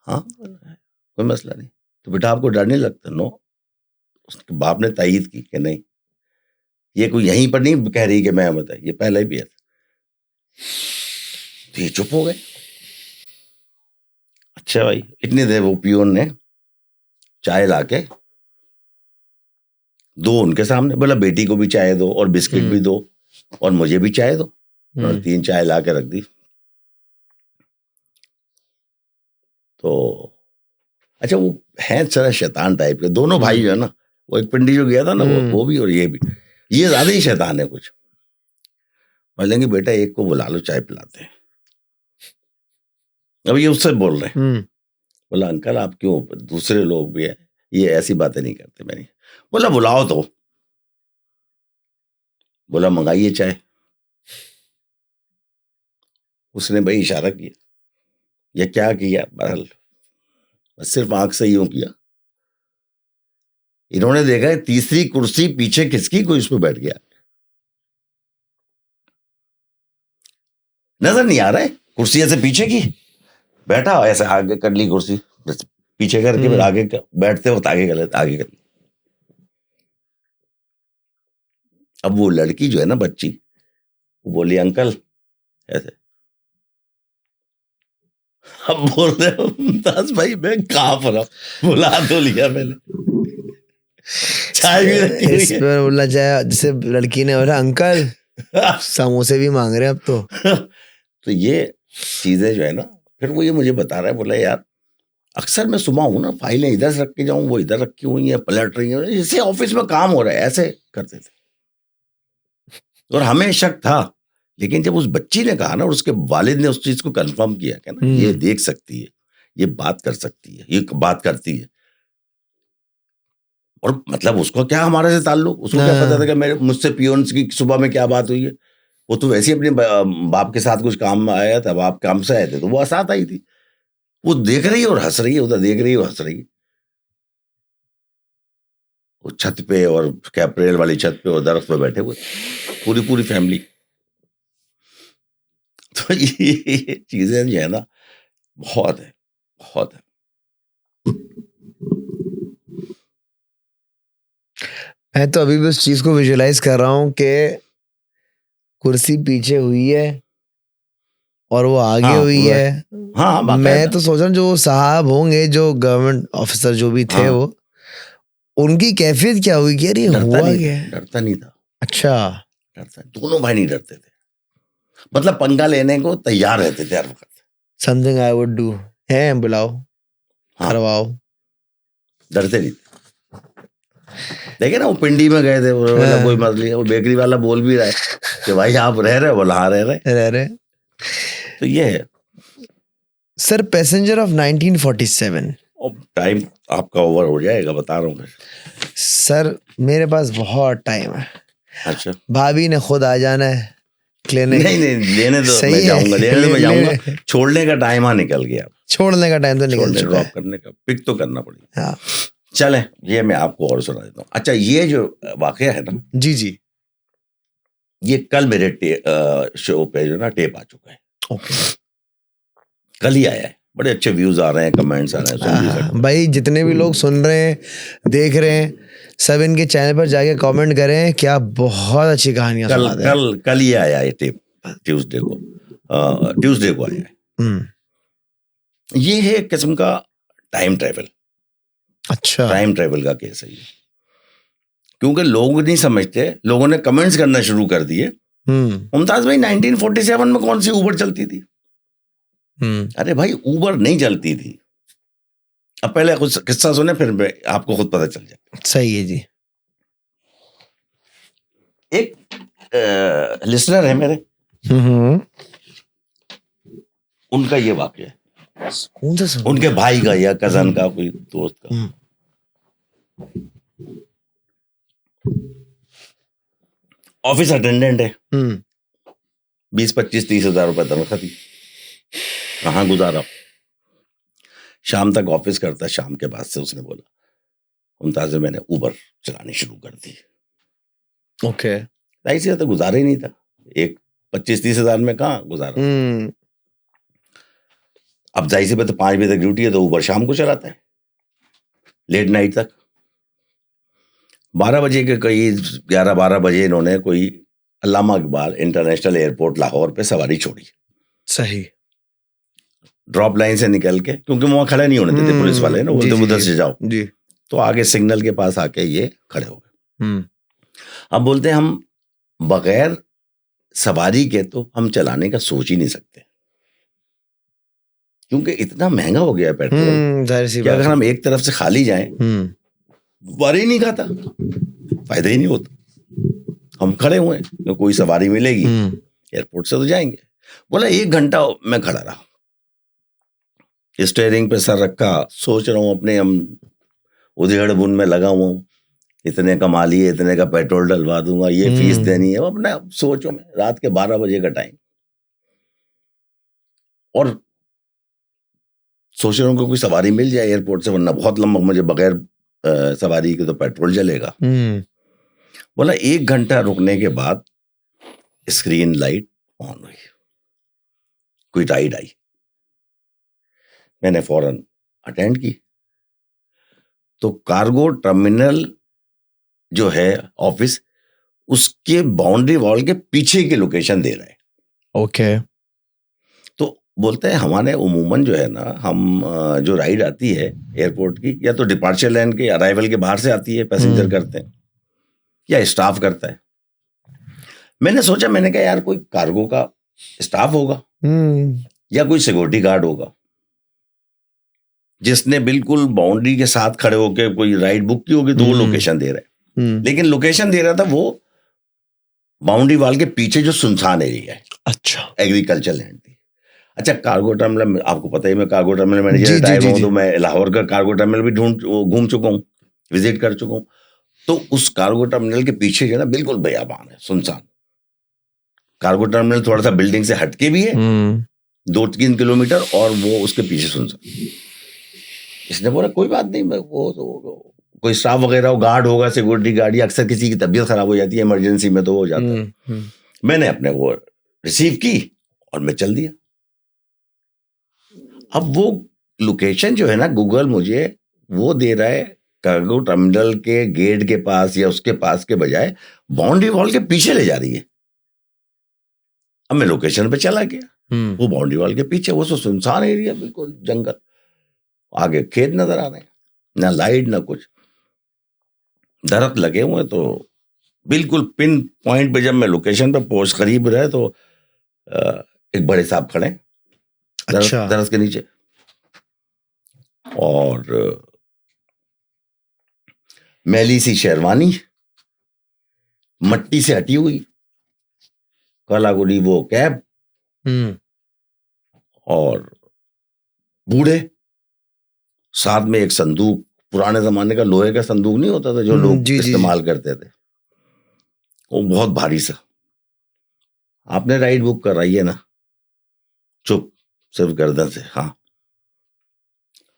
Speaker 2: हाँ कोई मसला नहीं। तो बेटा आपको डर नहीं लगता? नो। उसके बाप ने तायीद की कि नहीं, ये कोई यहीं पर नहीं कह रही कि मैं मत है, ये पहले भी है। तो ये चुप हो गए। अच्छा भाई, इतनी देर वो पियोन ने चाय लाके दो उनके सामने, बोला बेटी को भी चाय दो और बिस्किट भी दो और मुझे भी चाय दो। और 3 चाय ला के रख दी। तो अच्छा वो है सारा शैतान टाइप के दोनों भाई जो है ना, वो एक पिंडी जो गया था ना वो भी और ये भी, ये ज्यादा ही शैतान है कुछ। बोलेंगे बेटा एक को बुला लो चाय पिलाते हैं। अब ये उससे बोल रहे हैं। बोला अंकल आप क्यों, दूसरे लोग भी है, ये ऐसी बातें नहीं करते। मैंने बोला बुलाओ तो। बोला मंगाइए चाय। उसने भाई इशारा किया, ये क्या किया, बहरहाल सिर्फ आंख से यूं किया। इन्होंने देखा तीसरी कुर्सी पीछे खिसकी, कोई उस पर बैठ गया। नजर नहीं आ रहा है, कुर्सी ऐसे पीछे की, बैठा ऐसे आगे कर ली कुर्सी, पीछे करके फिर आगे बैठते वक्त आगे कर लेते, आगे कर ली। अब वो लड़की जो है ना बच्ची, वो बोली अंकल ऐसे। अब बोल रहे हो दास भाई मैं कहाँ पर बुला तो लिया मैंने, चाय भी रखी हुई है।
Speaker 1: इस पर बोलना चाहे जैसे लड़की ने बोला अंकल समोसे भी मांग रहे हैं अब तो।
Speaker 2: तो ये चीजें जो है ना, फिर वो ये मुझे बता रहा है, बोला यार अक्सर मैं सुबह हूँ ना, फाइलें इधर से रख के जाऊँ, वो इधर रखी हुई है, पलट रही है, इससे ऑफिस में काम हो रहा है, ऐसे करते थे। और हमें शक था, लेकिन जब उस बच्ची ने कहा ना और उसके वालिद ने उस चीज को कंफर्म किया कि ना ये देख सकती है, ये बात कर सकती है, ये बात करती है, और मतलब उसको क्या हमारे से ताल्लुक, उसको क्या पता था कि मेरे मुझसे पियोन्स की सुबह में क्या बात हुई है। वो तो वैसे ही अपने बाप के साथ कुछ काम में आया था, बाप काम से आए थे, तो वो साथ आई थी। वो देख रही है और हंस रही है, उधर देख रही है और हंस रही है। वो छत पे, और कैप्रेल वाली छत पे और दरख्त पे बैठे हुए, पूरी फैमिली। तो ये चीजें जो है ना, बहुत है, बहुत है।
Speaker 1: मैं तो अभी भी उस चीज को विजुअलाइज कर रहा हूँ कि कुर्सी पीछे हुई है और वो आगे हुई है।
Speaker 2: हाँ,
Speaker 1: मैं तो सोच रहा हूँ जो साहब होंगे, जो गवर्नमेंट ऑफिसर जो भी थे, वो उनकी कैफियत क्या हुई कि यार ये हुआ क्या?
Speaker 2: डरता नहीं था।
Speaker 1: अच्छा,
Speaker 2: डरता, दोनों भाई नहीं डरते थे, मतलब पंगा लेने को तैयार रहते थे हर वक्त।
Speaker 1: समथिंग आई वुड डू है, बुलाओ, करवाओ।
Speaker 2: डरते नहीं थे। देखे ना, वो पिंडी में गए थे, बोला कोई मसला नहीं, वो बेकरी वाला बोल भी रहा है कि भाई आप रह रहे हो, बोला हाँ रह रहे। तो ये है
Speaker 1: सर। Passenger of 1947।
Speaker 2: टाइम आपका ओवर हो जाएगा, बता रहा हूँ
Speaker 1: सर। मेरे पास बहुत टाइम है।
Speaker 2: अच्छा,
Speaker 1: भाभी ने खुद आ जाना है लेने।
Speaker 2: नहीं लेने दो, मैं जाऊंगा, लेने दो, मैं जाऊंगा। छोड़ने का टाइम निकल गया।
Speaker 1: छोड़ने का टाइम तो निकल चुका है,
Speaker 2: ड्रॉप करने का पिक तो करना पड़ेगा।
Speaker 1: हाँ।
Speaker 2: चलें, ये मैं आपको और सुना देता हूँ। अच्छा, ये जो वाकया है ना,
Speaker 1: जी,
Speaker 2: ये कल मेरे शो पे जो ना टेप आ चुका है।
Speaker 1: ओके,
Speaker 2: कल ही आया है, बड़े अच्छे व्यूज आ रहे हैं, कमेंट्स आ रहे हैं, सुन भी सकते हैं।
Speaker 1: भाई जितने भी लोग सुन रहे हैं, देख रहे हैं, सब इनके चैनल पर जाके कमेंट करें, क्या बहुत अच्छी कहानियां सुनाते हैं।
Speaker 2: कल ये आया है टेप, ट्यूसडे को आया है। ये है एक किस्म का टाइम ट्रैवल।
Speaker 1: अच्छा,
Speaker 2: टाइम ट्रैवल का केस है ये, क्योंकि लोग नहीं समझते, लोगों ने कमेंट्स करना शुरू कर दिए। मुमताज भाई 1947 में कौन सी उबर चलती थी? अरे भाई, उबर नहीं चलती थी। अब पहले कुछ किस्सा सुने, फिर आपको खुद पता चल जाए।
Speaker 1: सही है जी।
Speaker 2: एक लिसनर है मेरे, उनका ये वाकया है, उनके भाई का या कजन का, कोई दोस्त का। ऑफिस अटेंडेंट है, 20-25-30 हजार रुपए तनख्वाह थी। कहाँ गुजारा, शाम तक ऑफिस करता। शाम के बाद से उसने बोला, मुमताज मैंने उबर चलानी शुरू कर दी।
Speaker 1: ओके,
Speaker 2: ऐसे तो गुजारा ही नहीं था, एक 25-30 हजार में कहाँ गुजारा। अब जाहिर सी बात, 5 बजे तक ड्यूटी है, तो उबर शाम को चलाता है, लेट नाइट तक। 12 बजे के करीब, 11-12 बजे इन्होंने कोई अल्लामा इकबाल इंटरनेशनल एयरपोर्ट लाहौर पे सवारी छोड़ी।
Speaker 1: सही।
Speaker 2: ड्रॉप लाइन से निकल के, क्योंकि वहां खड़े नहीं होने देते पुलिस वाले ना, बोलते उधर से जाओ जी। तो आगे सिग्नल के पास आके ये खड़े हो गए। अब बोलते हैं हम बगैर सवारी के तो हम चलाने का सोच ही नहीं सकते, क्योंकि इतना महंगा हो गया पेट्रोल कि अगर हम एक तरफ से खाली जाएं, वारी नहीं खाता, फायदा ही नहीं होता। हम खड़े हुए हैं, कोई सवारी मिलेगी, एयरपोर्ट से तो जाएंगे। बोला 1 घंटा मैं खड़ा रहा, स्टीयरिंग पे सर रखा, सोच रहा हूँ अपने, हम उधेड़ बुन में लगा हुआ हूँ, इतने कमा लिए, इतने का पेट्रोल डलवा दूंगा, ये फीस देनी है, अपने सोचो में। रात के 12 बजे का टाइम, और सोच रहा हूँ कि कोई सवारी मिल जाए एयरपोर्ट से, वरना बहुत लंबा, मुझे बगैर सवारी के तो पेट्रोल जलेगा। बोला 1 घंटा रुकने के बाद स्क्रीन लाइट ऑन हुई, कोई राइड आई, मैंने फौरन अटेंड की। तो कार्गो टर्मिनल जो है ऑफिस, उसके बाउंड्री वॉल के पीछे की लोकेशन दे रहा है। ओके। तो बोलते हैं हमारे उमूमन जो है ना, हम जो राइड आती है एयरपोर्ट की, या तो डिपार्चर लाइन के अराइवल के बाहर से आती है, पैसेंजर करते हैं, या स्टाफ करता है। मैंने सोचा, मैंने कहा यार कोई कार्गो का स्टाफ होगा या कोई सिक्योरिटी गार्ड होगा जिसने बिल्कुल बाउंड्री के साथ खड़े होकर कोई राइड बुक की होगी, तो वो लोकेशन दे रहा है। लेकिन लोकेशन दे रहा था वो बाउंड्री वाल के पीछे जो सुनसान एरिया है,
Speaker 1: अच्छा,
Speaker 2: एग्रीकल्चर लैंड थी। अच्छा, कार्गो टर्मिनल आपको पता ही, मैं कार्गो टर्मिनल मैनेजर रिटायर हूं, तो मैं लाहौर का कार्गो टर्मिनल भी घूम चुका हूँ, विजिट कर चुका हूँ। तो उस कार्गो टर्मिनल के पीछे जो है ना, बिल्कुल बयाबान है, सुनसान। कार्गो टर्मिनल थोड़ा सा बिल्डिंग से हटके भी है 2-3 किलोमीटर, और वो उसके पीछे सुनसान। इसने बोला कोई बात नहीं, मैं वो कोई स्टाफ वगैरह हो, गार्ड होगा, सिक्योरिटी गार्ड, या अक्सर किसी की तबीयत खराब हो जाती है इमरजेंसी में तो वो हो जाता है। मैंने अपने वो रिसीव की और मैं चल दिया। अब वो लोकेशन जो है ना, गूगल मुझे वो दे रहा है कार्गो टर्मिनल के गेट के पास या उसके पास के बजाय बाउंड्री वॉल के पीछे ले जा रही है। अब मैं लोकेशन पे चला गया, वो बाउंड्री वॉल के पीछे, वो सुनसान एरिया, बिल्कुल जंगल, आगे खेत नजर आ रहे हैं, ना लाइट ना कुछ, दरख्त लगे हुए। तो बिल्कुल पिन पॉइंट पे जब मैं लोकेशन पे पहुंच करीब रहे तो एक बड़े साहब खड़े दरख्त के नीचे, और मैली सी शेरवानी, मट्टी से हटी हुई, काला गुड़ी वो कैप, और बूढ़े, साथ में एक संदूक, पुराने जमाने का लोहे का संदूक नहीं होता था जो लोग इस्तेमाल करते थे, वो बहुत भारी सा। आपने राइड बुक कराई है ना? चुप, सिर्फ गर्दन से, हाँ।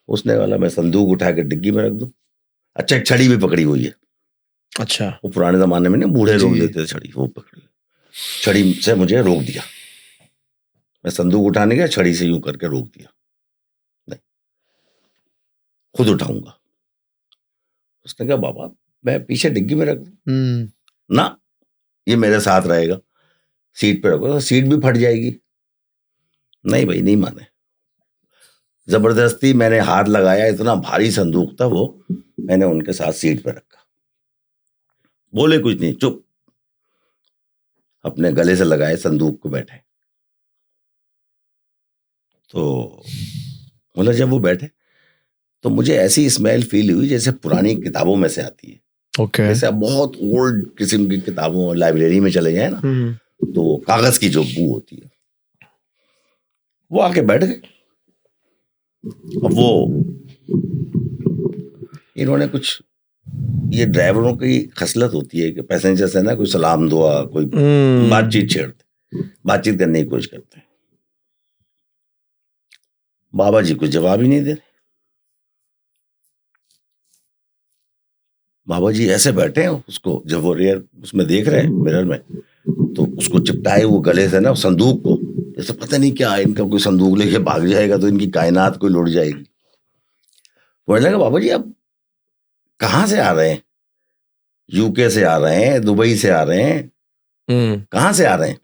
Speaker 2: उसने वाला मैं संदूक उठा के डिग्गी में रख दूं। अच्छा, एक छड़ी भी पकड़ी हुई है।
Speaker 1: अच्छा,
Speaker 2: वो पुराने जमाने में ना बूढ़े लोग देते थे छड़ी, वो पकड़ी, छड़ी से मुझे रोक दिया। मैं संदूक उठाने गया, छड़ी से यूं करके रोक दिया, नहीं खुद उठाऊंगा। उसने कहा बाबा मैं पीछे डिग्गी में रख दूं? ना, ये मेरे साथ रहेगा, सीट पे रखो, सीट भी फट जाएगी। नहीं भाई, नहीं माने, जबरदस्ती मैंने हाथ लगाया, इतना भारी संदूक था वो, मैंने उनके साथ सीट पे रखा। बोले कुछ नहीं, चुप, अपने गले से लगाए संदूक को बैठे। तो मतलब जब वो बैठे तो मुझे ऐसी स्मेल फील हुई जैसे पुरानी किताबों में से आती है। जैसे आप बहुत ओल्ड किस्म की किताबों, लाइब्रेरी में चले जाए ना, तो कागज की जो बू होती है, वो आके बैठ गए। अब वो इन्होंने कुछ, ये ड्राइवरों की खसलत होती है कि पैसेंजर से ना कोई सलाम दुआ, कोई बातचीत छेड़ते, बातचीत करने की कोशिश करते हैं। बाबा जी कुछ जवाब ही नहीं दे रहे। बाबा जी ऐसे बैठे हैं, उसको जब वो रेयर उसमें देख रहे हैं मिरर में, तो उसको चिपटाए वो गले से ना संदूक को, जैसे पता नहीं क्या है, इनका कोई संदूक लेके भाग जाएगा तो इनकी कायनात कोई लुट जाएगी। बोलने लगा बाबा जी आप कहाँ से आ रहे हैं? यूके से आ रहे हैं, दुबई से आ रहे हैं, कहाँ से आ रहे हैं?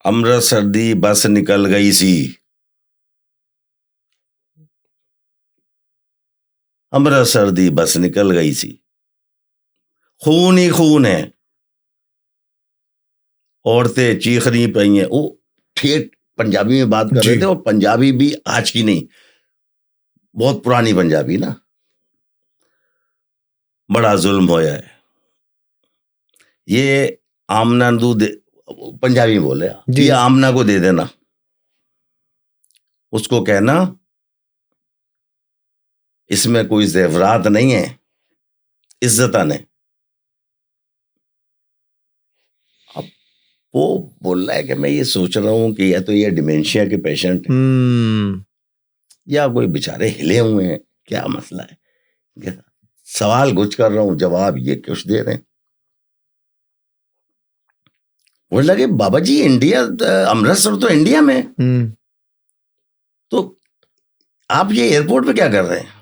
Speaker 2: अमृतसर दी बस निकल गई सी, अमृतसर दी बस निकल गई सी, खून ही खून है, औरतें चीख रही पई हैं। वो ठेठ पंजाबी में बात कर रहे थे, और पंजाबी भी आज की नहीं, बहुत पुरानी पंजाबी ना। बड़ा जुल्म होया है, ये आमना दूध, पंजाबी बोले, ये आमना को दे देना, उसको कहना इसमें कोई जेवरात नहीं है, इज्जत ने। अब वो बोल रहा है कि मैं ये सोच रहा हूं कि या तो ये डिमेंशिया के पेशेंट हैं, या कोई बेचारे हिले हुए हैं, क्या मसला है। सवाल कुछ कर रहा हूं, जवाब ये कुछ दे रहे हैं। बोल लगे बाबा जी इंडिया, अमृतसर तो इंडिया में, तो आप ये एयरपोर्ट पे क्या कर रहे हैं?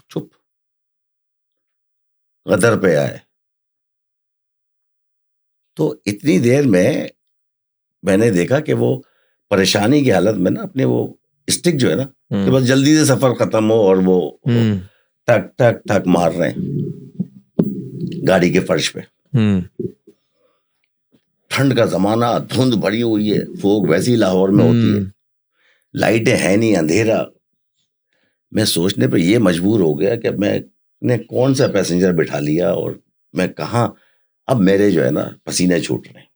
Speaker 2: चुप, गदर पे आए। तो इतनी देर में मैंने देखा कि वो परेशानी की हालत में ना अपने वो स्टिक जो है ना, कि बस जल्दी से सफर खत्म हो और वो टक टक टक मार रहे हैं गाड़ी के फर्श पे। ठंड का जमाना, धुंध भरी हुई है, फोग वैसी लाहौर में होती है, लाइटें है नहीं, अंधेरा। मैं सोचने पे ये मजबूर हो गया कि मैंने कौन सा पैसेंजर बिठा लिया और मैं कहाँ। अब मेरे जो है ना पसीने छूट रहे हैं,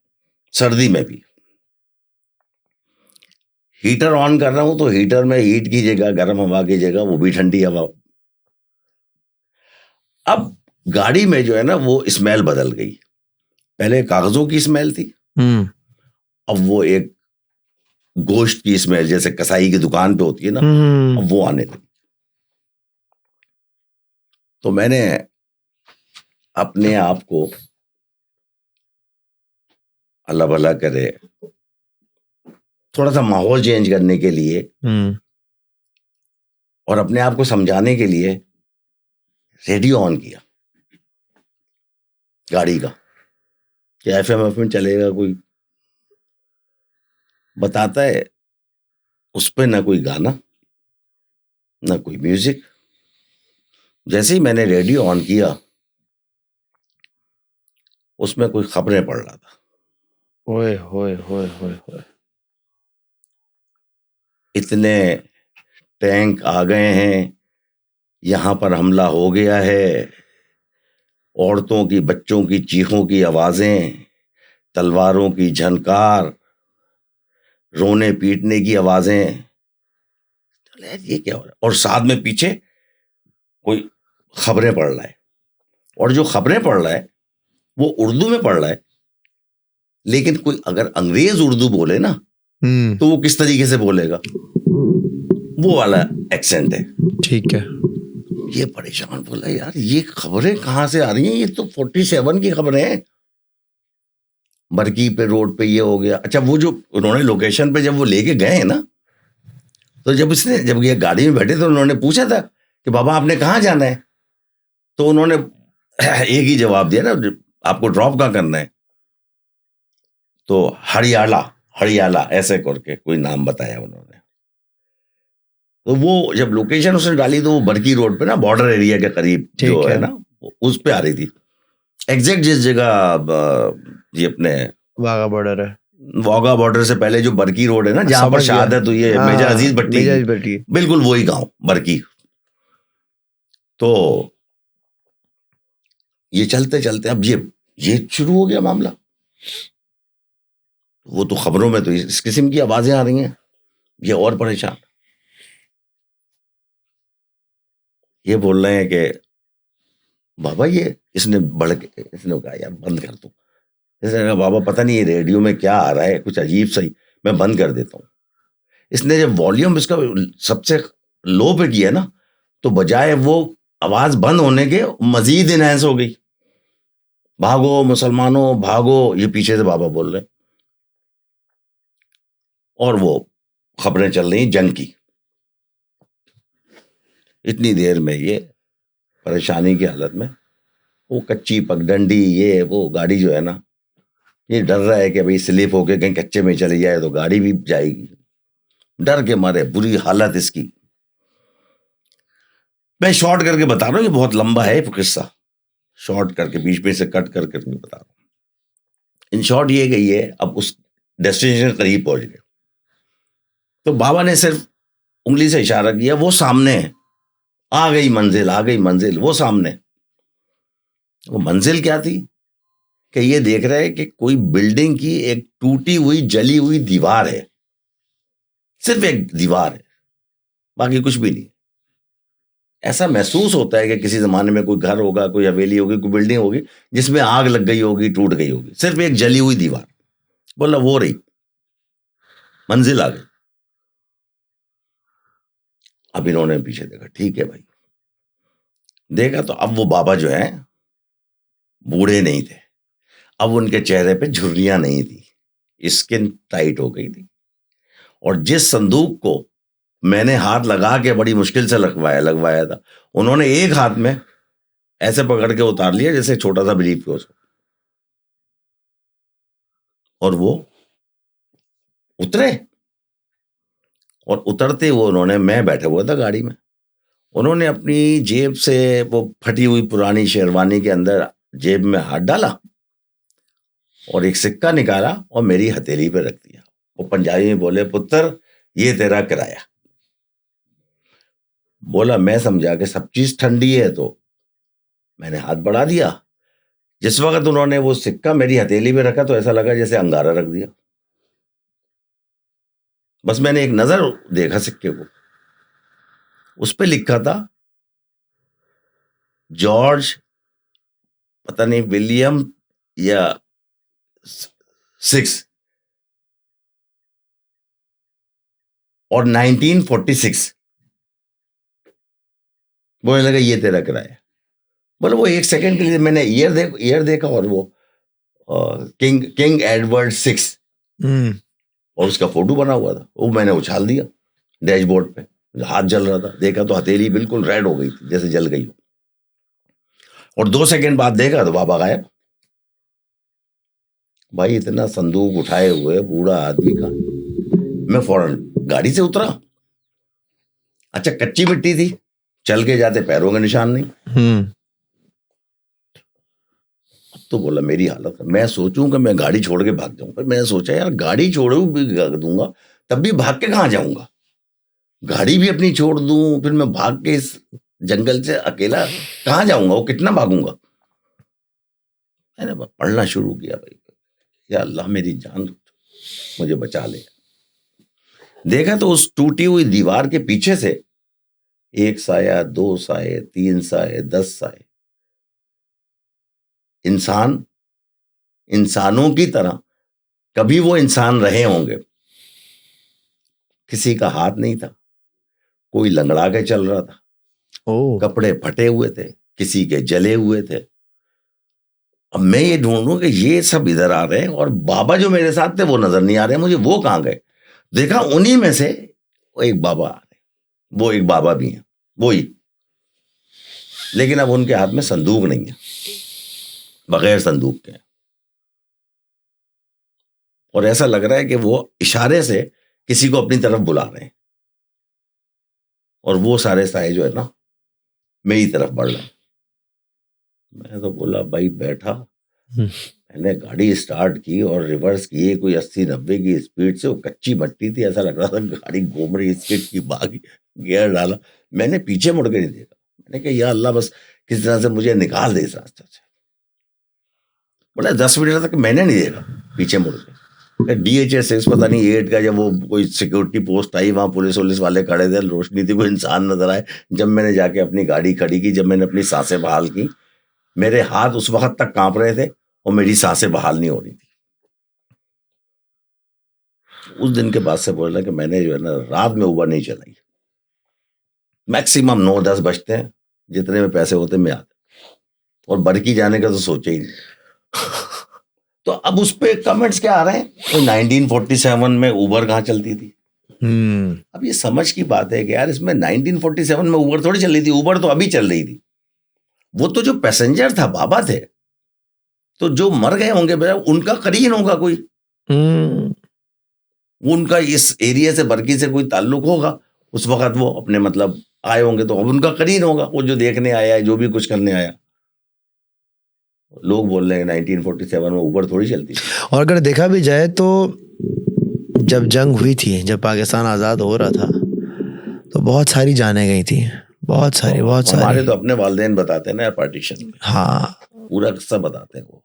Speaker 2: सर्दी में भी। हीटर ऑन कर रहा हूं तो हीटर में हीट की जगह, गर्म हवा की जगह, वो भी ठंडी हवा। अब गाड़ी में जो है ना वो स्मेल बदल गई। पहले कागजों की स्मेल थी, अब वो एक गोश्त की स्मेल, जैसे कसाई की दुकान पे होती है ना, अब वो आने लगी। तो मैंने अपने आप को, अल्लाह भला करे, थोड़ा सा माहौल चेंज करने के लिए और अपने आप को समझाने के लिए रेडियो ऑन किया गाड़ी का कि एफएम चलेगा। कोई बताता है उस पर ना कोई गाना ना कोई म्यूजिक। जैसे ही मैंने रेडियो ऑन किया उसमें कोई खबरें पढ़ रहा था।
Speaker 1: ओए होए होए होए होए।
Speaker 2: इतने टैंक आ गए हैं, यहां पर हमला हो गया है, औरतों की बच्चों की चीखों की आवाजें, तलवारों की झनकार, रोने पीटने की आवाजें। ये क्या हो रहा है? और साथ में पीछे कोई खबरें पढ़ रहा है, और जो खबरें पढ़ रहा है वो उर्दू में पढ़ रहा है, लेकिन कोई अगर अंग्रेज उर्दू बोले ना तो वो किस तरीके से बोलेगा, वो वाला एक्सेंट है।
Speaker 1: ठीक है।
Speaker 2: ये परेशान, बोला यार ये खबरें कहां से आ रही हैं, ये तो 47 की खबरें हैं। बरकी पे रोड पे ये हो गया। अच्छा, वो जो उन्होंने लोकेशन पे जब वो लेके गए ना, तो जब ये गाड़ी में बैठे तो उन्होंने पूछा था कि बाबा आपने कहाँ जाना है, तो उन्होंने एक ही जवाब दिया ना, आपको ड्रॉप कहाँ करना है, तो हरियाला हरियाला ऐसे करके कोई नाम बताया उन्होंने। तो वो जब लोकेशन उसने डाली तो वो बरकी रोड पे ना, बॉर्डर एरिया के करीब जो है ना, उस पे आ रही थी। एग्जैक्ट जिस जगह ये अपने
Speaker 1: वाघा बॉर्डर है,
Speaker 2: वाघा बॉर्डर से पहले जो बरकी रोड है ना, जहां पर शहादत हुई है मेजर अजीज भट्टी, बिल्कुल वही गांव बरकी। तो ये चलते चलते अब ये शुरू हो गया मामला। वो तो खबरों में तो इस किस्म की आवाजें आ रही हैं, ये और परेशान। ये बोल रहे हैं कि बाबा ये इसने कहा यार बंद कर दो। इसने कहा बाबा पता नहीं ये रेडियो में क्या आ रहा है, कुछ अजीब सा ही, मैं बंद कर देता हूँ। इसने जब वॉल्यूम इसका सबसे लो पे किया ना, तो बजाय वो आवाज बंद होने के मजीद इनहेंस हो गई। भागो मुसलमानों भागो, ये पीछे से बाबा बोल रहे हैं, और वो खबरें चल रही जंग की। इतनी देर में ये परेशानी की हालत में वो कच्ची पगडंडी, ये वो गाड़ी जो है ना, ये डर रहा है कि भाई स्लिप होके कहीं कच्चे में चली जाए तो गाड़ी भी जाएगी। डर के मारे बुरी हालत इसकी। मैं शॉर्ट करके बता रहा हूँ, ये बहुत लंबा है किस्सा, शॉर्ट करके बीच में से कट करके बता रहा हूँ। इन शॉर्ट ये गई है, अब उस डेस्टिनेशन करीब पहुंच गए तो बाबा ने सिर्फ उंगली से इशारा किया, वो सामने है, आ गई मंजिल, आ गई मंजिल, वो सामने। वो मंजिल क्या थी कि ये देख रहे हैं कि कोई बिल्डिंग की एक टूटी हुई जली हुई दीवार है, सिर्फ एक दीवार है, बाकी कुछ भी नहीं। ऐसा महसूस होता है कि किसी जमाने में कोई घर होगा, कोई हवेली होगी, कोई बिल्डिंग होगी जिसमें आग लग गई होगी, टूट गई होगी, सिर्फ एक जली हुई दीवार। बोला वो रही, मंजिल आ गई। अब इन्होंने पीछे देखा, ठीक है भाई, देखा तो अब वो बाबा जो है बूढ़े नहीं थे, अब उनके चेहरे पे झुर्रियां नहीं थी, स्किन टाइट हो गई थी। और जिस संदूक को मैंने हाथ लगा के बड़ी मुश्किल से लगवाया था, उन्होंने एक हाथ में ऐसे पकड़ के उतार लिया जैसे छोटा सा ब्रीफ केस। और वो उतरे, और उतरते हुए उन्होंने, मैं बैठा हुआ था गाड़ी में, उन्होंने अपनी जेब से वो फटी हुई पुरानी शेरवानी के अंदर जेब में हाथ डाला और एक सिक्का निकाला और मेरी हथेली पे रख दिया। वो पंजाबी में बोले, पुत्र ये तेरा किराया। बोला, मैं समझा कि सब चीज ठंडी है, तो मैंने हाथ बढ़ा दिया। जिस वक्त उन्होंने वो सिक्का मेरी हथेली पे रखा तो ऐसा लगा जैसे अंगारा रख दिया। बस मैंने एक नजर देखा सिक्के को, उस पे लिखा था जॉर्ज, पता नहीं विलियम या 6 और 1946। बोलने लगा ये तेरा किराया। बोले वो एक सेकंड के लिए मैंने ईयर देखा और वो किंग एडवर्ड 6 और उसका फोटो बना हुआ था। वो मैंने उछाल दिया डैशबोर्ड पे, हाथ जल रहा था, देखा तो हथेली बिल्कुल रेड हो गई थी जैसे जल गई हो। और 2 सेकंड बाद देखा तो बाबा गायब। भाई इतना संदूक उठाए हुए बूढ़ा आदमी का, मैं फौरन गाड़ी से उतरा। अच्छा कच्ची मिट्टी थी, चल के जाते पैरों के निशान नहीं। तो बोला मेरी हालत है, मैं सोचूं कि मैं गाड़ी छोड़ के भाग जाऊं, पर मैंने सोचा यार गाड़ी छोड़ भी दूंगा तब भी भाग के कहां जाऊंगा, गाड़ी भी अपनी छोड़ दूं फिर मैं भाग के इस जंगल से अकेला कहां जाऊंगा, वो कितना भागूंगा। मैंने पढ़ना शुरू किया, भाई या अल्लाह मेरी जान मुझे बचा ले। देखा तो उस टूटी हुई दीवार के पीछे से 1 साया, 2 साए, 3 साए, 10 साए, इंसानों की तरह कभी वो इंसान रहे होंगे। किसी का हाथ नहीं था, कोई लंगड़ा के चल रहा था, कपड़े फटे हुए थे, किसी के जले हुए थे। अब मैं ये ढूंढूं कि ये सब इधर आ रहे हैं और बाबा जो मेरे साथ थे वो नजर नहीं आ रहे, मुझे वो कहां गए। देखा उन्हीं में से वो एक बाबा आ रहे, वो एक बाबा भी हैं वो ही, लेकिन अब उनके हाथ में संदूक नहीं है, बगैर संदूक के। और ऐसा लग रहा है कि वो इशारे से किसी को अपनी तरफ बुला रहे हैं और वो सारे साए जो है ना मेरी तरफ बढ़ रहे हैं। मैं तो बोला भाई बैठा, मैंने गाड़ी स्टार्ट की और रिवर्स किए कोई 80-90 की स्पीड से। वो कच्ची मट्टी थी, ऐसा लग रहा था गाड़ी घूम रही, स्किड की भागी, गियर डाला, मैंने पीछे मुड़ के नहीं देखा। मैंने कहा या अल्लाह बस किस तरह से मुझे निकाल दे इस रास्ते से। बोला 10 मिनट तक मैंने नहीं देखा पीछे मुड़ के। DHS 6 पता नहीं 8 का जब वो कोई सिक्योरिटी पोस्ट आई, वहां पुलिस वाले खड़े थे, रोशनी थी, कोई इंसान नजर आए। जब मैंने जाके अपनी गाड़ी खड़ी की, जब मैंने अपनी सांसें बहाल की, मेरे हाथ उस वक्त तक कांप रहे थे और मेरी सांसें बहाल नहीं हो रही थी। उस दिन के बाद से बोला कि मैंने जो है ना रात में उबर नहीं चलाई। मैक्सिमम 9-10 बजते हैं, जितने में पैसे होते मैं आता, और बरकी जाने का तो सोचे ही नहीं। तो अब उस पे कमेंट्स क्या आ रहे हैं, तो 1947 में उबर कहाँ चलती थी। अब ये समझ की बात है कि यार इसमें 1947 में उबर थोड़ी चल रही थी, उबर तो अभी चल रही थी। वो तो जो पैसेंजर था बाबा थे, तो जो मर गए होंगे उनका करीन होगा कोई, उनका इस एरिया से बरकी से कोई ताल्लुक होगा। उस वक्त वो अपने मतलब आए होंगे, तो अब उनका करीन होगा, वो जो देखने आया है, जो भी कुछ करने आया। लोग बोल रहे हैं 1947 में उबर थोड़ी चलती थी।
Speaker 1: और अगर देखा भी जाए तो जब जंग हुई थी, जब पाकिस्तान आज़ाद हो रहा था, तो बहुत सारी जानें गई थी, बहुत सारी।
Speaker 2: हमारे तो अपने वालिदैन बताते हैं ना पार्टीशन में,
Speaker 1: हाँ
Speaker 2: पूरा किस्सा बताते हैं। वो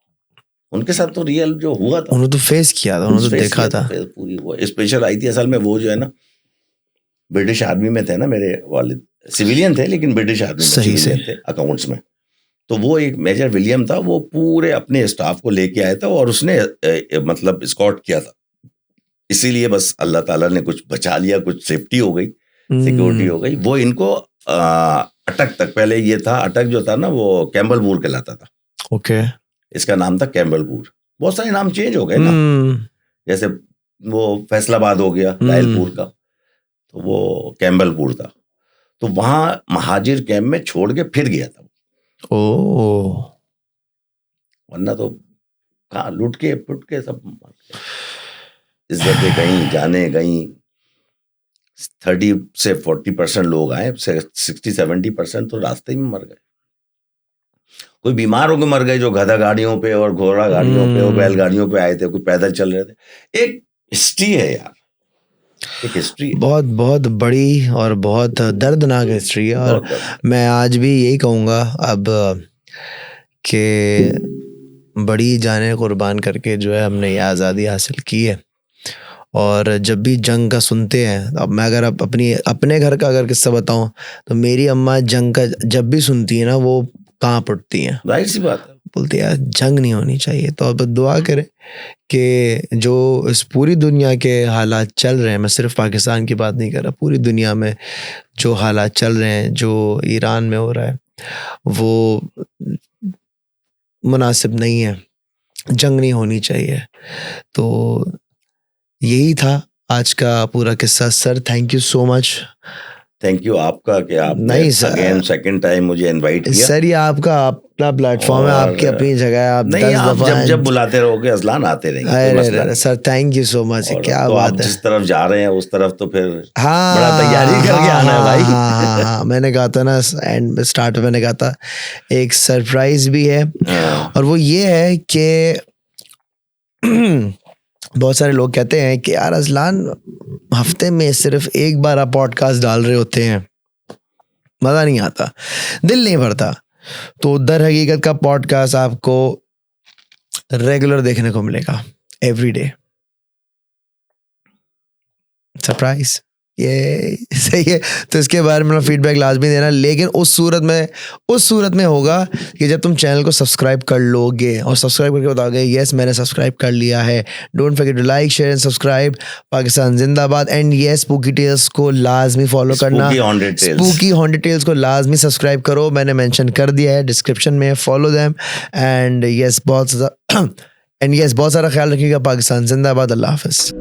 Speaker 2: उनके साथ तो रियल जो हुआ था,
Speaker 1: उन्होंने तो फेस किया था, उन्होंने तो देखा था।
Speaker 2: पूरी वो स्पेशल आई थी असल में। वो जो है ना ब्रिटिश आर्मी में थे ना, मेरे वालिद सिविलियन थे लेकिन ब्रिटिश आर्मी में सिविलियन थे अकाउंट्स में। तो वो एक मेजर विलियम था, वो पूरे अपने स्टाफ को लेके आया था और उसने मतलब स्कॉट किया था। इसीलिए बस अल्लाह ताला ने कुछ बचा लिया, कुछ सेफ्टी हो गई, सिक्योरिटी हो गई। वो इनको अटक तक, पहले ये था अटक जो था ना वो कैम्बलपुर कहलाता था।
Speaker 1: ओके,
Speaker 2: इसका नाम था कैम्बलपुर। बहुत सारे नाम चेंज हो गए ना, जैसे वो फैसलाबाद हो गया लायलपुर का, तो वो कैम्बलपुर था। तो वहां महाजिर कैंप में छोड़ के फिर गया था। वरना तो कहाँ लुट के पुट के सब इज्जतें गई, जाने गई, 30 से 40% लोग आए, 60-70% तो रास्ते में मर गए। कोई बीमार होकर मर गए, जो गधा गाड़ियों पे और घोड़ा गाड़ियों पे और बैलगाड़ियों पे आए थे, कोई पैदल चल रहे थे। एक हिस्ट्री है यार, एक हिस्ट्री है,
Speaker 1: बहुत बहुत बड़ी और बहुत दर्दनाक हिस्ट्री है। और मैं आज भी यही कहूँगा अब कि बड़ी जानें कुर्बान करके जो है हमने ये आज़ादी हासिल की है। और जब भी जंग का सुनते हैं, अब मैं अगर अपने घर का अगर किस्सा बताऊं तो मेरी अम्मा जंग का जब भी सुनती है ना वो कांप उठती हैं।
Speaker 2: जाहिर सी बात है,
Speaker 1: बोलती है यार जंग नहीं होनी चाहिए। तो अब दुआ करें कि जो इस पूरी दुनिया के हालात चल रहे हैं, मैं सिर्फ पाकिस्तान की बात नहीं कर रहा, पूरी दुनिया में जो हालात चल रहे हैं, जो ईरान में हो रहा है, वो मुनासिब नहीं है, जंग नहीं होनी चाहिए। तो यही था आज का पूरा किस्सा। Sir thank you so much.
Speaker 2: Thank you आपका कि आपने
Speaker 1: नहीं सर,
Speaker 2: अगेन सेकंड टाइम मुझे इनवाइट किया।
Speaker 1: सर ये आपका अपना प्लेटफॉर्म है, आपकी अपनी जगह है, आप
Speaker 2: नहीं,
Speaker 1: 10
Speaker 2: आप
Speaker 1: दफा
Speaker 2: जब बुलाते रहोगे अजलान आते रहेंगे, कोई मसला नहीं।
Speaker 1: Sir thank you so much. क्या
Speaker 2: तो
Speaker 1: बात
Speaker 2: आप
Speaker 1: है,
Speaker 2: जिस तरफ जा रहे हैं उस तरफ तो फिर
Speaker 1: हाँ
Speaker 2: बड़ा तैयारी करके आना है भाई।
Speaker 1: हाँ, मैंने कहा था ना एंड में, स्टार्ट में मैंने कहा था एक सरप्राइज भी है। और वो ये है कि बहुत सारे लोग कहते हैं कि यार अजलान हफ्ते में सिर्फ एक बार आप पॉडकास्ट डाल रहे होते हैं, मज़ा नहीं आता, दिल नहीं भरता। तो दर हकीकत का पॉडकास्ट आपको रेगुलर देखने को मिलेगा, एवरीडे। सरप्राइज, ये सही है। तो इसके बारे में फीडबैक लाजमी देना, लेकिन उस सूरत में होगा कि जब तुम चैनल को सब्सक्राइब कर लोगे और सब्सक्राइब करके बताओगे यस मैंने सब्सक्राइब कर लिया है। Don't forget to like, share and subscribe. Pakistan जिंदाबाद। एंड यस स्पूकी टेल्स को लाजमी फॉलो करना, स्पूकी हॉन्टेड टेल्स को लाजमी सब्सक्राइब करो, मैंने मेंशन कर दिया है डिस्क्रिप्शन में, फॉलो देम। एंड यस बहुत सारा ख्याल रखिएगा। पाकिस्तान जिंदाबाद। अल्लाह हाफिज़।